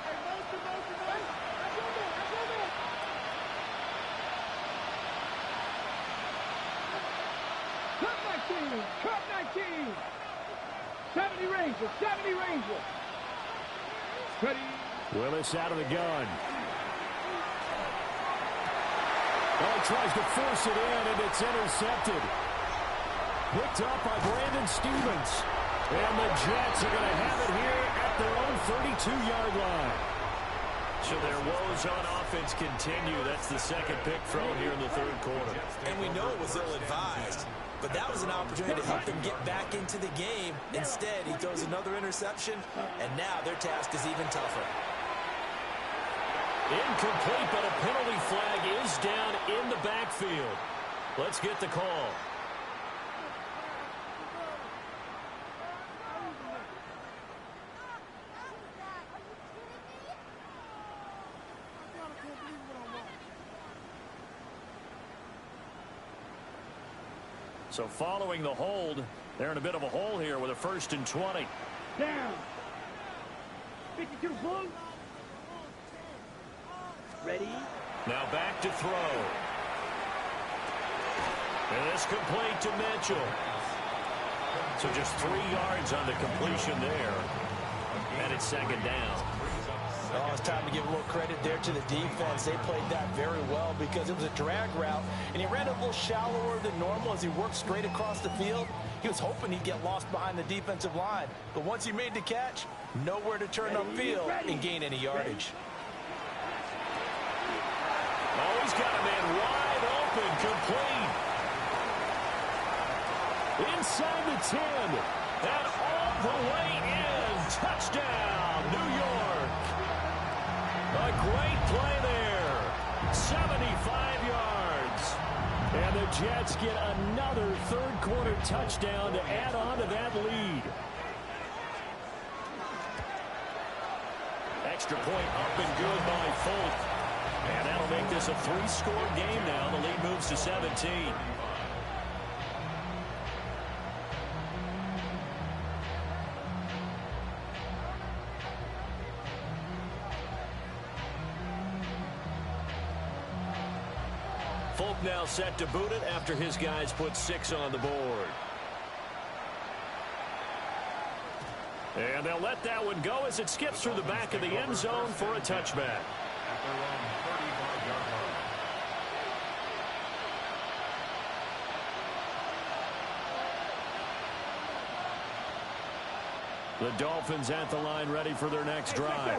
Cup 19. 70 Rangers. 70 Rangers. Ready. Willis out of the gun. Oh, he tries to force it in, and it's intercepted. Picked up by Brandon Stevens. And the Jets are going to have it here at their own 32-yard line. So their woes on offense continue. That's the second pick thrown here in the third quarter. And we know it was ill-advised, but that was an opportunity to help them get back into the game. Instead, he throws another interception, and now their task is even tougher. Incomplete, but a penalty flag is down in the backfield. Let's get the call. So following the hold, they're in a bit of a hole here with a 1st and 20. Down. 52 blue. Ready. Now back to throw. And it's complete to Mitchell. So just 3 yards on the completion there. And it's 2nd down. Oh, it's time to give a little credit there to the defense. They played that very well because it was a drag route, and he ran a little shallower than normal as he worked straight across the field. He was hoping he'd get lost behind the defensive line, but once he made the catch, nowhere to turn upfield and gain any yardage. Oh, he's got a man wide open, complete. Inside the 10, and all the way in. Touchdown, New York. A great play there. 75 yards. And the Jets get another third quarter touchdown to add on to that lead. Extra point up and good by Folk. And that'll make this a 3-score game now. The lead moves to 17. Folk now set to boot it after his guys put 6 on the board. And they'll let that one go as it skips through the back of the end zone for a touchback. At their own 35-yard line. The Dolphins at the line ready for their next drive.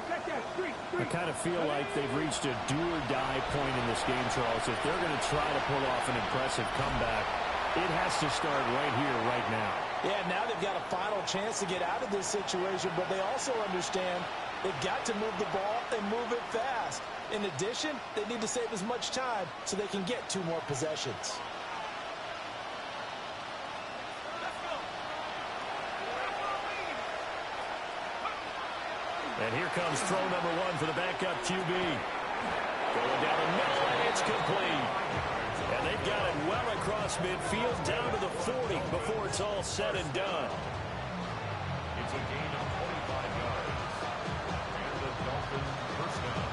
I kind of feel like they've reached a do-or-die point in this game, Charles. If they're going to try to pull off an impressive comeback, it has to start right here, right now. Yeah, now they've got a final chance to get out of this situation, but they also understand they've got to move the ball and move it fast. In addition, they need to save as much time so they can get 2 more possessions. And here comes throw number 1 for the backup QB. Going down the middle, and it's complete. And they've got it well across midfield, down to the 40 before it's all said and done. It's a gain of 25 yards. And the Dolphins first down.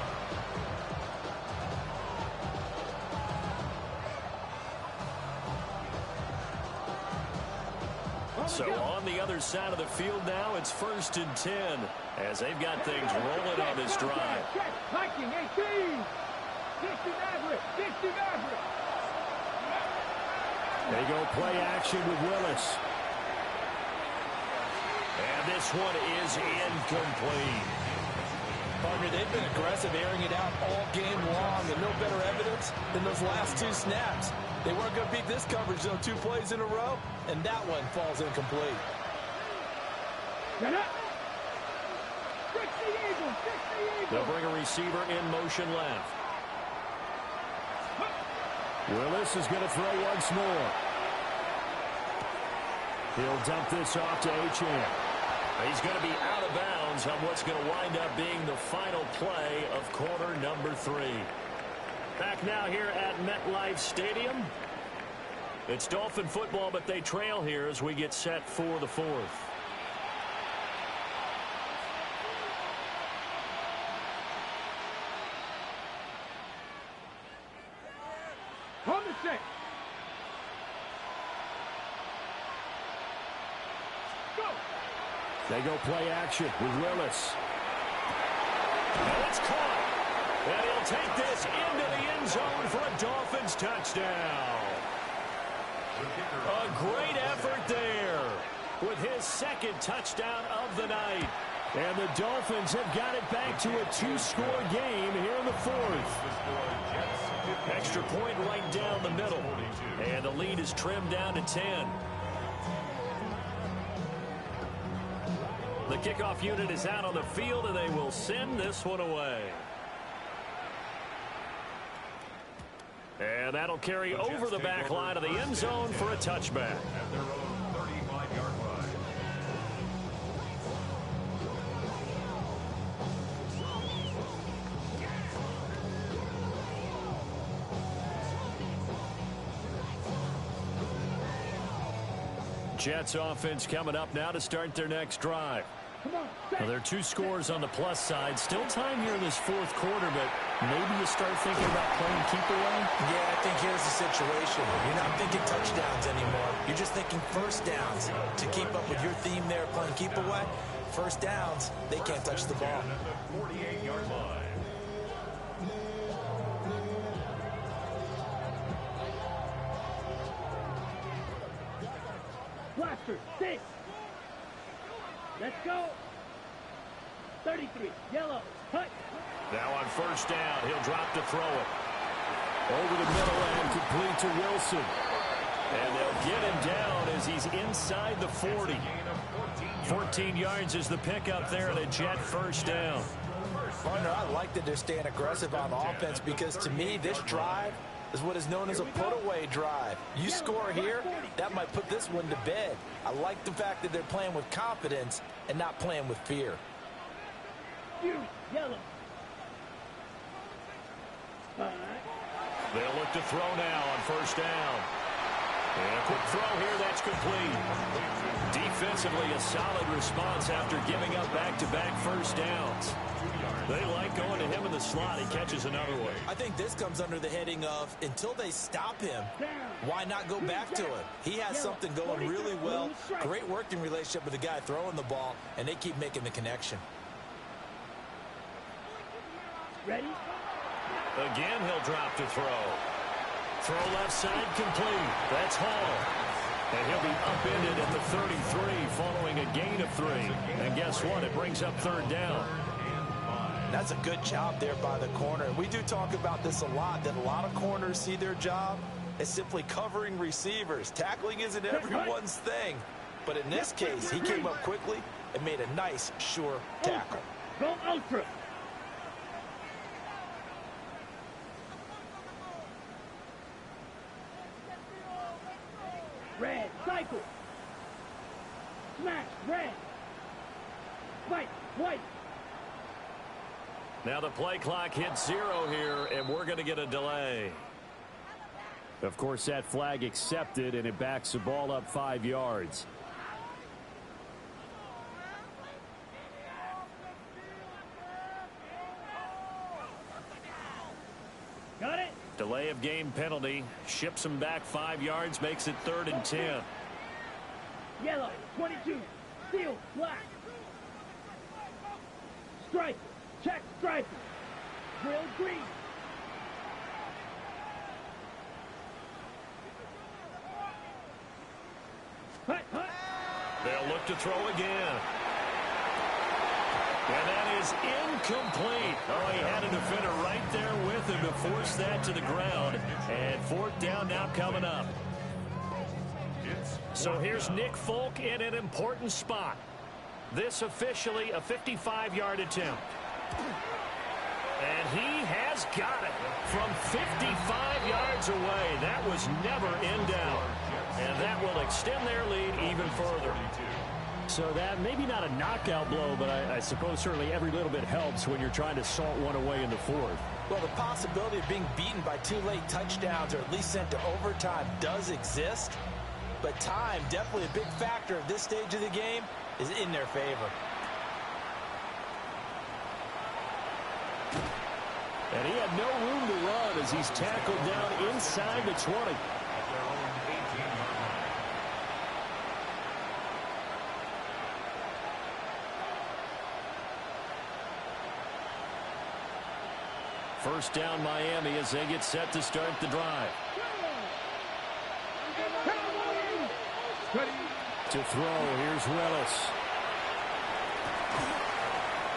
So on the other side of the field now, it's 1st and 10 as they've got things rolling on this drive. Hiking 18. 60 Maverick. 60 Maverick. They go play action with Willis. And this one is incomplete. Partner, they've been aggressive, airing it out all game long, and no better evidence than those last 2 snaps. They weren't going to beat this coverage, though, 2 plays in a row, and that one falls incomplete. Get up. 60 Eagles. 60 Eagles. They'll bring a receiver in motion left. Willis is going to throw once more. He'll dump this off to Achane. He's going to be out of bounds on what's going to wind up being the final play of quarter number 3. Back now here at MetLife Stadium. It's Dolphin football, but they trail here as we get set for the 4th. On the set. Go. They go play action with Willis. And it's caught. And he'll take this into the end zone for a Dolphins touchdown. A great effort there with his 2nd touchdown of the night. And the Dolphins have got it back to a 2-score game here in the 4th. Extra point right down the middle. And the lead is trimmed down to 10. The kickoff unit is out on the field, and they will send this one away. And that'll carry over the back line of the end zone for a touchback. At their own 35-yard line. Jets offense coming up now to start their next drive. Come on. Well, there are 2 scores on the plus side. Still time here in this 4th quarter, but maybe you start thinking about playing keep away. Yeah, I think here's the situation. You're not thinking touchdowns anymore. You're just thinking first downs. To keep up with your theme there, playing keep away, first downs, they can't touch the ball. At the 48-yard line. Blaster. 6. Let's go. 33. Yellow. Cut. Now on 1st down, he'll drop to throw it. Over the middle and complete to Wilson. And they'll get him down as he's inside the 40. 14 yards is the pickup there, and a Jet 1st down. Partner, I like that they're staying aggressive on offense because, to me, this drive is what is known as a put-away drive. You score here, that might put this one to bed. I like the fact that they're playing with confidence and not playing with fear. Yellow. 5. They'll look to throw now on 1st down. And a quick throw here, that's complete. Defensively, a solid response after giving up back-to-back 1st downs. They like going to him in the slot. He catches another one. I think this comes under the heading of, until they stop him, why not go back to him? He has something going really well. Great working relationship with the guy throwing the ball, and they keep making the connection. Ready? Again, he'll drop to throw. Throw left side complete. That's Hall. And he'll be upended at the 33 following a gain of 3. And guess what? It brings up 3rd down. That's a good job there by the corner. And we do talk about this a lot, that a lot of corners see their job as simply covering receivers. Tackling isn't everyone's thing. But in this case, he came up quickly and made a nice, sure tackle. Go ultra. Red, cycle. Smash, red. White, white. Now the play clock hits 0 here, and we're going to get a delay. Of course, that flag accepted, and it backs the ball up 5 yards. Got it? Delay of game penalty. Ships him back 5 yards, makes it 3rd and 10. yellow, 22, steel, black. Stripe, check stripe. Drill green. Hut, hut. They'll look to throw again. And that is incomplete. Oh, he had a defender right there with him to force that to the ground. And fourth down now coming up. So here's Nick Folk in an important spot. This officially a 55-yard attempt. And he has got it from 55 yards away. That was never in doubt. And that will extend their lead even further. So that maybe not a knockout blow, but I suppose certainly every little bit helps when you're trying to salt one away in the fourth. Well, the possibility of being beaten by 2 late touchdowns or at least sent to overtime does exist. But time, definitely a big factor at this stage of the game, is in their favor. And he had no room to run as he's tackled down inside the 20. First down Miami as they get set to start the drive. To throw, here's Willis.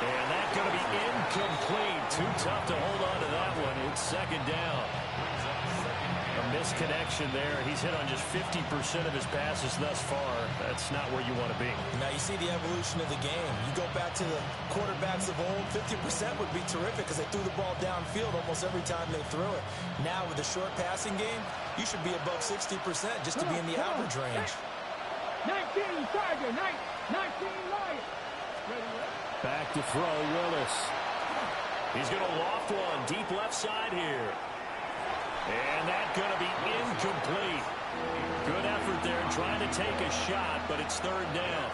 And that's going to be incomplete. Too tough to hold on to that one. It's second down. A misconnection there. He's hit on just 50% of his passes thus far. That's not where you want to be. Now you see the evolution of the game. You go back to the quarterbacks of old, 50% would be terrific because they threw the ball downfield almost every time they threw it. Now with the short passing game, you should be above 60% just to be in the average range. 19 Tiger, 19 Lion. Back to throw, Willis. He's going to loft one deep left side here. And that's going to be incomplete. Good effort there trying to take a shot, but it's third down.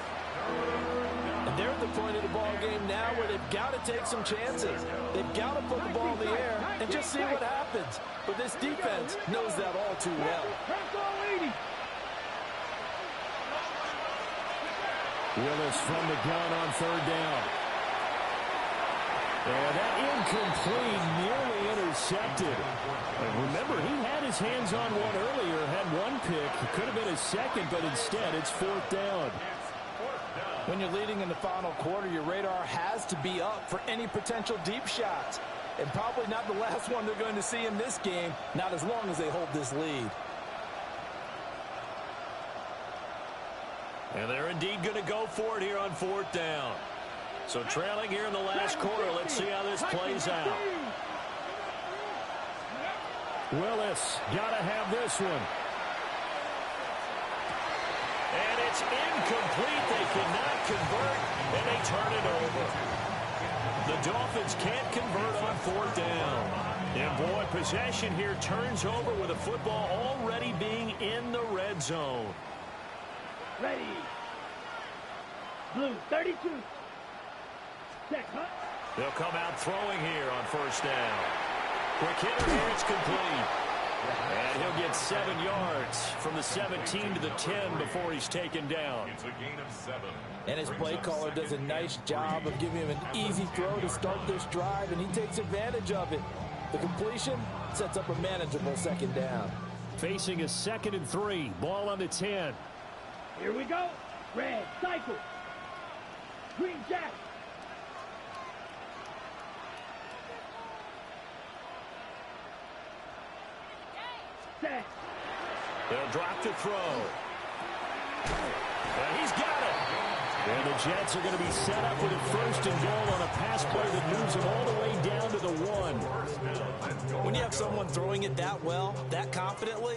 And they're at the point of the ball game now where they've got to take some chances. They've got to put the ball in the air and just see what happens. But this defense knows that all too well. Willis from the gun on third down. And that incomplete, nearly intercepted. And remember, he had his hands on one earlier, had one pick. It could have been his second, but instead it's fourth down. When you're leading in the final quarter, your radar has to be up for any potential deep shots. And probably not the last one they're going to see in this game, not as long as they hold this lead. And they're indeed going to go for it here on fourth down. So trailing here in the last quarter, let's see how this plays out. Willis, got to have this one. And it's incomplete. They cannot convert, and they turn it over. The Dolphins can't convert on fourth down. And boy, possession here turns over with the football already being in the red zone. Ready. Blue, 32. Check, huh? They'll come out throwing here on first down. Quick hitter here, it's complete. And he'll get 7 yards from the 17 to the 10 before he's taken down. It's a gain of 7. And his play caller does a nice job of giving him an easy throw to start this drive, and he takes advantage of it. The completion sets up a manageable second down. Facing a 2nd and 3. Ball on the 10. Here we go. Red, cycle. Green, jack. Set. They'll drop to throw. And he's got it. And the Jets are going to be set up with a 1st and goal on a pass play that moves them all the way down to the 1. When you have someone throwing it that well, that confidently,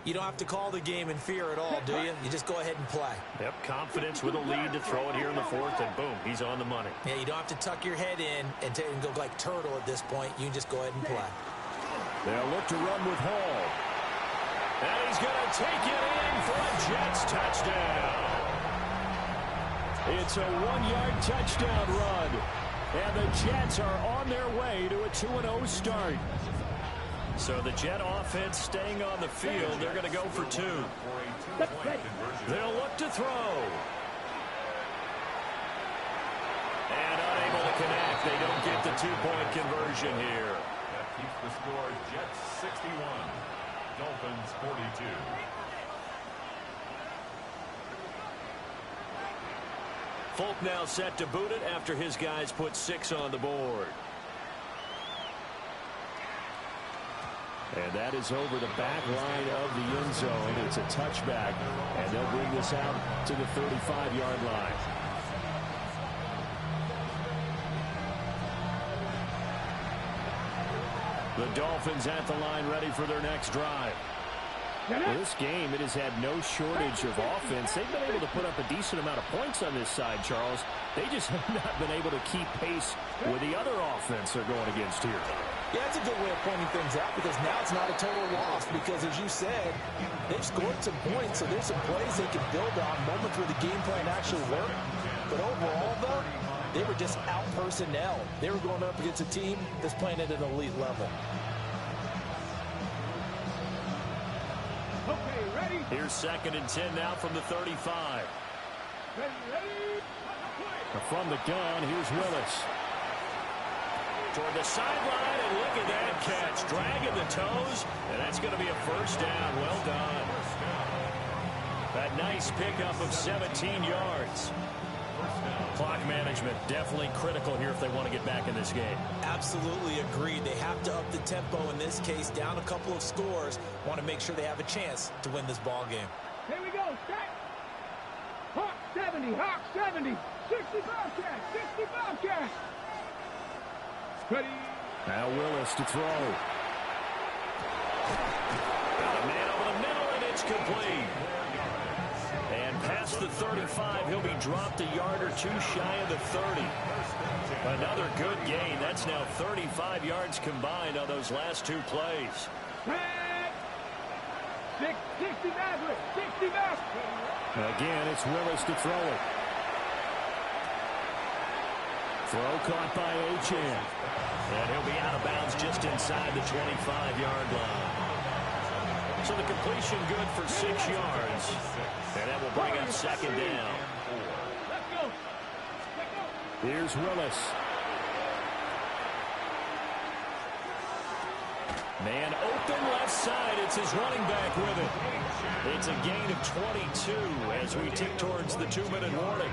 you don't have to call the game in fear at all, do you? You just go ahead and play. Yep, confidence with a lead to throw it here in the 4th, and boom, he's on the money. Yeah, you don't have to tuck your head in and go like turtle at this point. You can just go ahead and play. They'll look to run with Hall. And he's going to take it in for a Jets touchdown. It's a 1-yard touchdown run. And the Jets are on their way to a 2-0 start. So the Jet offense staying on the field. They're going to go for 2. They'll look to throw. And unable to connect. They don't get the 2-point conversion here. That keeps the score Jets 61, Dolphins 42. Folk now set to boot it after his guys put 6 on the board. And that is over the back line of the end zone. It's a touchback, and they'll bring this out to the 35-yard line. The Dolphins at the line ready for their next drive. Well, this game, it has had no shortage of offense. They've been able to put up a decent amount of points on this side, Charles. They just have not been able to keep pace with the other offense they're going against here. Yeah, that's a good way of pointing things out because now it's not a total loss because, as you said, they've scored some points, so there's some plays they can build on, moments where the game plan actually worked. But overall, though, they were just out-personnel. They were going up against a team that's playing at an elite level. Here's 2nd and 10 now from the 35. From the gun, here's Willis. Toward the sideline, and look at that catch. Dragging the toes, and that's going to be a first down. Well done. That nice pickup of 17 yards. Clock management definitely critical here if they want to get back in this game. Absolutely agreed. They have to up the tempo in this case, down a couple of scores. Want to make sure they have a chance to win this ball game. Here we go. Stack. Hawk 70. Hawk 70. 65 cash. 65 cash. Ready. Now Willis to throw. Got a man over the middle, and it's complete. And past the 35, he'll be dropped a yard or 2 shy of the 30. Another good gain. That's now 35 yards combined on those last 2 plays. 60 Maverick. 60 Maverick. Again, it's Willis to throw it. Throw caught by Achane. And he'll be out of bounds just inside the 25-yard line. So the completion good for 6 yards. And that will bring up 2nd down. Let's go. Here's Willis. Man open left side. It's his running back with it. It's a gain of 22 as we tick towards the 2-minute warning.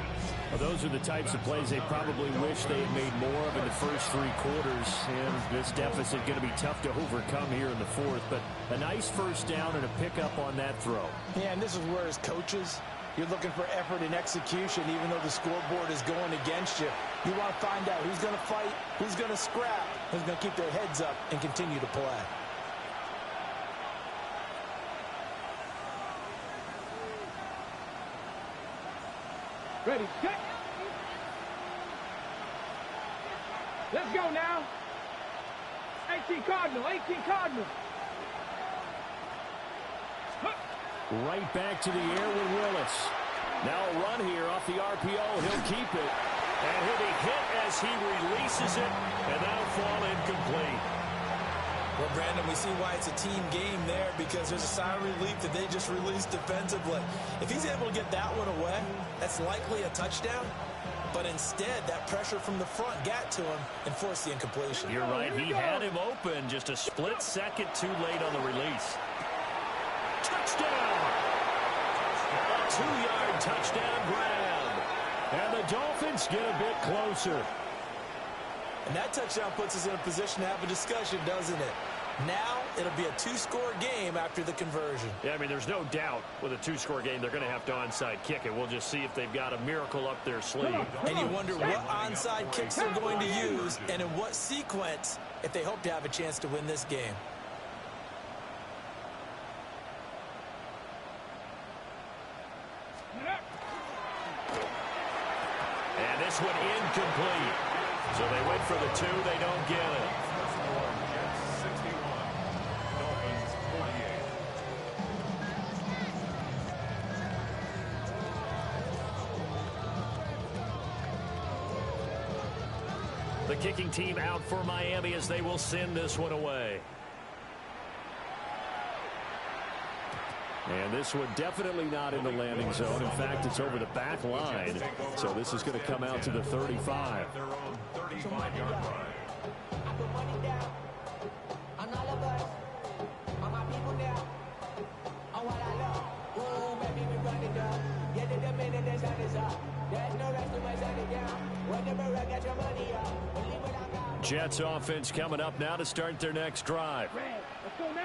Well, those are the types of plays they probably wish they had made more of in the first 3 quarters. And this deficit going to be tough to overcome here in the 4th. But a nice first down and a pickup on that throw. Yeah, and this is where as coaches, you're looking for effort and execution, even though the scoreboard is going against you. You want to find out who's going to fight, who's going to scrap, who's going to keep their heads up and continue to play. Ready, set. Let's go now. 18 Cardinal, 18 Cardinal. Right back to the air with Willis. Now a run here off the RPO. He'll keep it. And he'll be hit as he releases it. And that'll fall incomplete. Well, Brandon, we see why it's a team game there because there's a sigh of relief that they just released defensively. If he's able to get that one away, that's likely a touchdown. But instead, that pressure from the front got to him and forced the incompletion. You're right. He had him open. Just a split second too late on the release. Touchdown! A 2-yard touchdown grab. And the Dolphins get a bit closer. And that touchdown puts us in a position to have a discussion, doesn't it? Now it'll be a 2-score game after the conversion. Yeah, I mean, there's no doubt with a 2-score game, they're going to have to onside kick it. We'll just see if they've got a miracle up their sleeve. And you wonder what onside kicks they're going to use and in what sequence if they hope to have a chance to win this game. And this one incomplete. So they went for the 2, they don't get it. Jets 61, Dolphins 48. The kicking team out for Miami as they will send this one away. And this one definitely not in the landing zone. In fact, it's over the back line. So this is going to come out to the 35. Their own 35-yard line. Jets offense coming up now to start their next drive.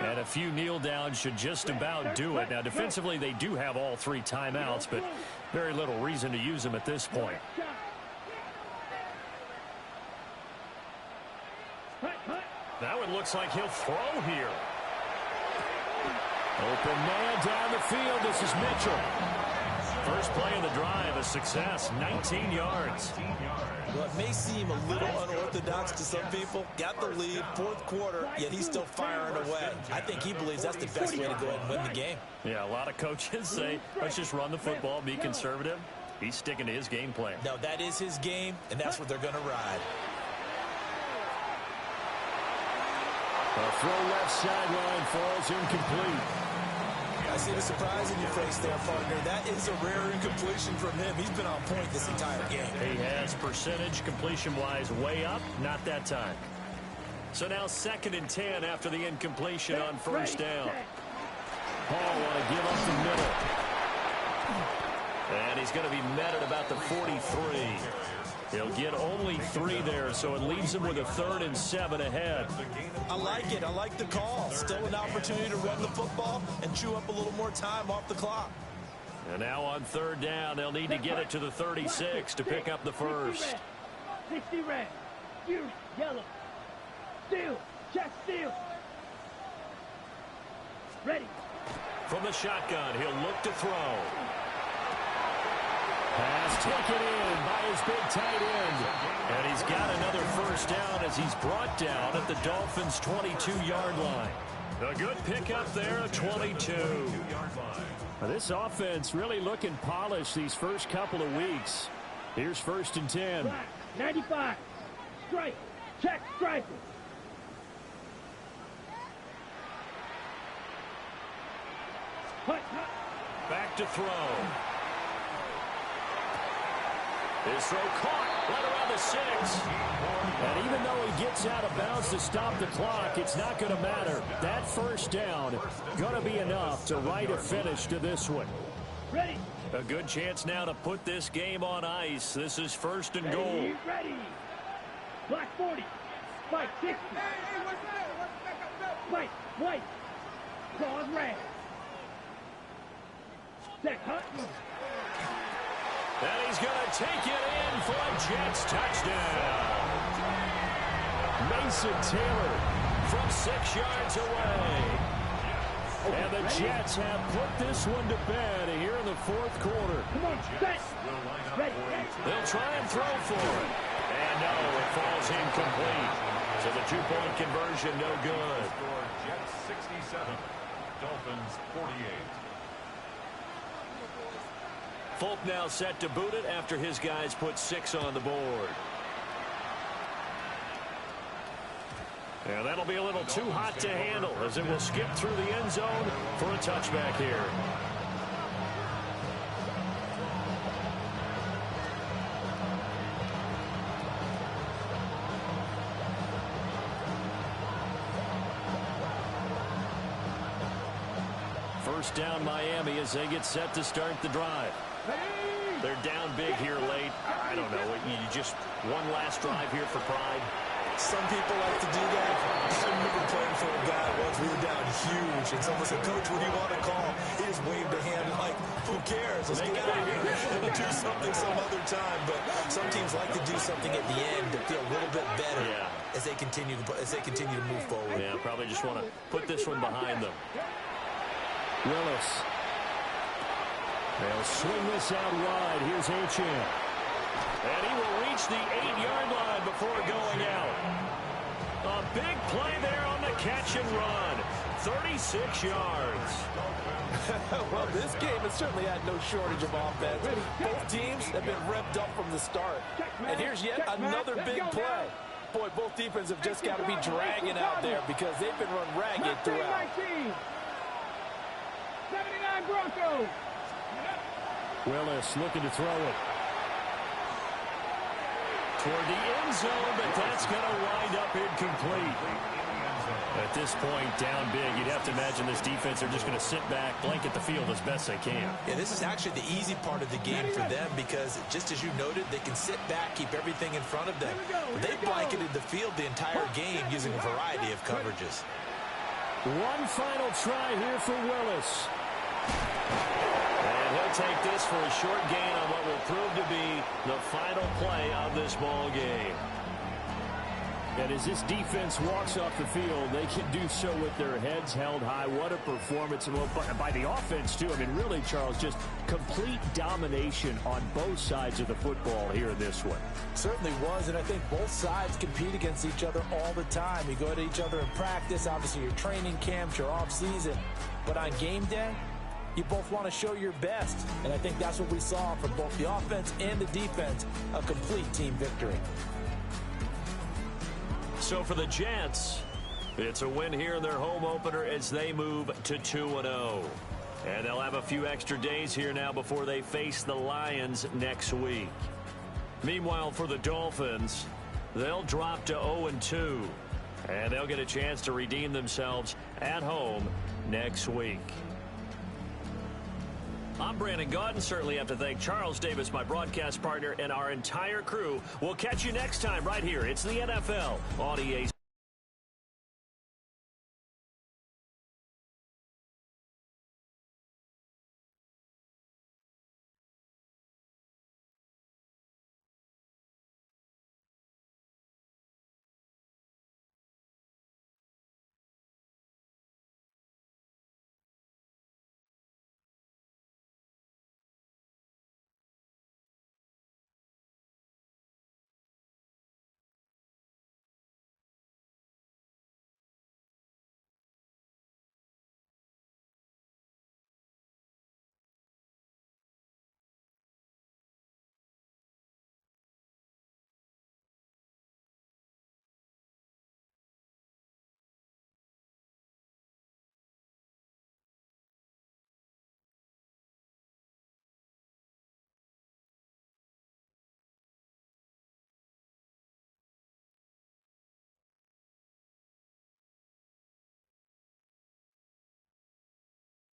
And a few kneel downs should just about do it. Now, defensively, they do have all 3 timeouts, but very little reason to use them at this point. That one looks like he'll throw here. Open man down the field. This is Mitchell. First play of the drive, a success, 19 yards. Well, it may seem a little unorthodox to some people. Got the lead, 4th quarter, yet he's still firing away. I think he believes that's the best way to go ahead and win the game. Yeah, a lot of coaches say, let's just run the football, be conservative. He's sticking to his game plan. No, that is his game, and that's what they're going to ride. A throw left sideline falls incomplete. I see the surprise in your face there, partner. That is a rare incompletion from him. He's been on point this entire game. He has percentage completion-wise way up, not that time. So now 2nd and 10 after the incompletion on first down. Hall want to give up the middle. And he's going to be met at about the 43. He'll get only 3 there, so it leaves him with a 3rd and 7 ahead. I like it. I like the call. Still an opportunity to run the football and chew up a little more time off the clock. And now on 3rd down, they'll need to get it to the 36 to pick up the first. 60 red, you yellow, steal, check steal. Ready. From the shotgun, he'll look to throw. Pass taken in by his big tight end. And he's got another first down as he's brought down at the Dolphins' 22-yard line. A good pickup there at 22. Now, this offense really looking polished these first couple of weeks. Here's 1st and 10. 95. Strike. Check striker. Back to throw. His throw caught right around the 6. And even though he gets out of bounds to stop the clock, it's not going to matter. That first down going to be enough to write a finish to this one. Ready. A good chance now to put this game on ice. This is 1st and goal. Ready. Black 40. Spike 60. Spike white. Claws red. Set hut. And he's going to take it in for a Jets touchdown. Mason Taylor from 6 yards away. And the Jets have put this one to bed here in the 4th quarter. Come on, set. Ready. They'll try and throw for it. And no, it falls incomplete. So the 2-point conversion no good. Score Jets 67, Dolphins 48. Folk now set to boot it after his guys put 6 on the board. And that'll be a little too hot to handle as it will skip through the end zone for a touchback here. First down Miami as they get set to start the drive. They're down big here late. I don't know. You just one last drive here for pride. Some people like to do that. I remember playing for a guy once. We were down huge, and someone said, "Coach, what do you want to call?" He just waved a hand like, "Who cares? Let's get out of here. We'll do something some other time." But some teams like to do something at the end to feel a little bit better as they continue to move forward. Yeah, probably just want to put this one behind them. Willis. They'll swing this out wide. Here's Achane. And he will reach the 8-yard line before going out. A big play there on the catch and run. 36 yards. Well, this game has certainly had no shortage of offense. Both teams have been revved up from the start. And here's yet another big play. Boy, both defenses have just got to be dragging out there because they've been run ragged throughout. 79 Broncos. Willis looking to throw it. Toward the end zone, but that's going to wind up incomplete. At this point, down big, you'd have to imagine this defense are just going to sit back, blanket the field as best they can. Yeah, this is actually the easy part of the game for them because, just as you noted, they can sit back, keep everything in front of them. They blanketed the field the entire game using a variety of coverages. One final try here for Willis. And he'll take this for a short gain on what will prove to be the final play of this ball game. And as this defense walks off the field, they can do so with their heads held high. What a performance by the offense, too. I mean, really, Charles, just complete domination on both sides of the football here in this one. Certainly was, and I think both sides compete against each other all the time. You go to each other in practice, obviously your training camps, your off-season. But on game day, you both want to show your best. And I think that's what we saw from both the offense and the defense, a complete team victory. So for the Jets, it's a win here in their home opener as they move to 2-0. And they'll have a few extra days here now before they face the Lions next week. Meanwhile, for the Dolphins, they'll drop to 0-2. And they'll get a chance to redeem themselves at home next week. I'm Brandon Gaudin. Certainly have to thank Charles Davis, my broadcast partner, and our entire crew. We'll catch you next time right here. It's the NFL on EA.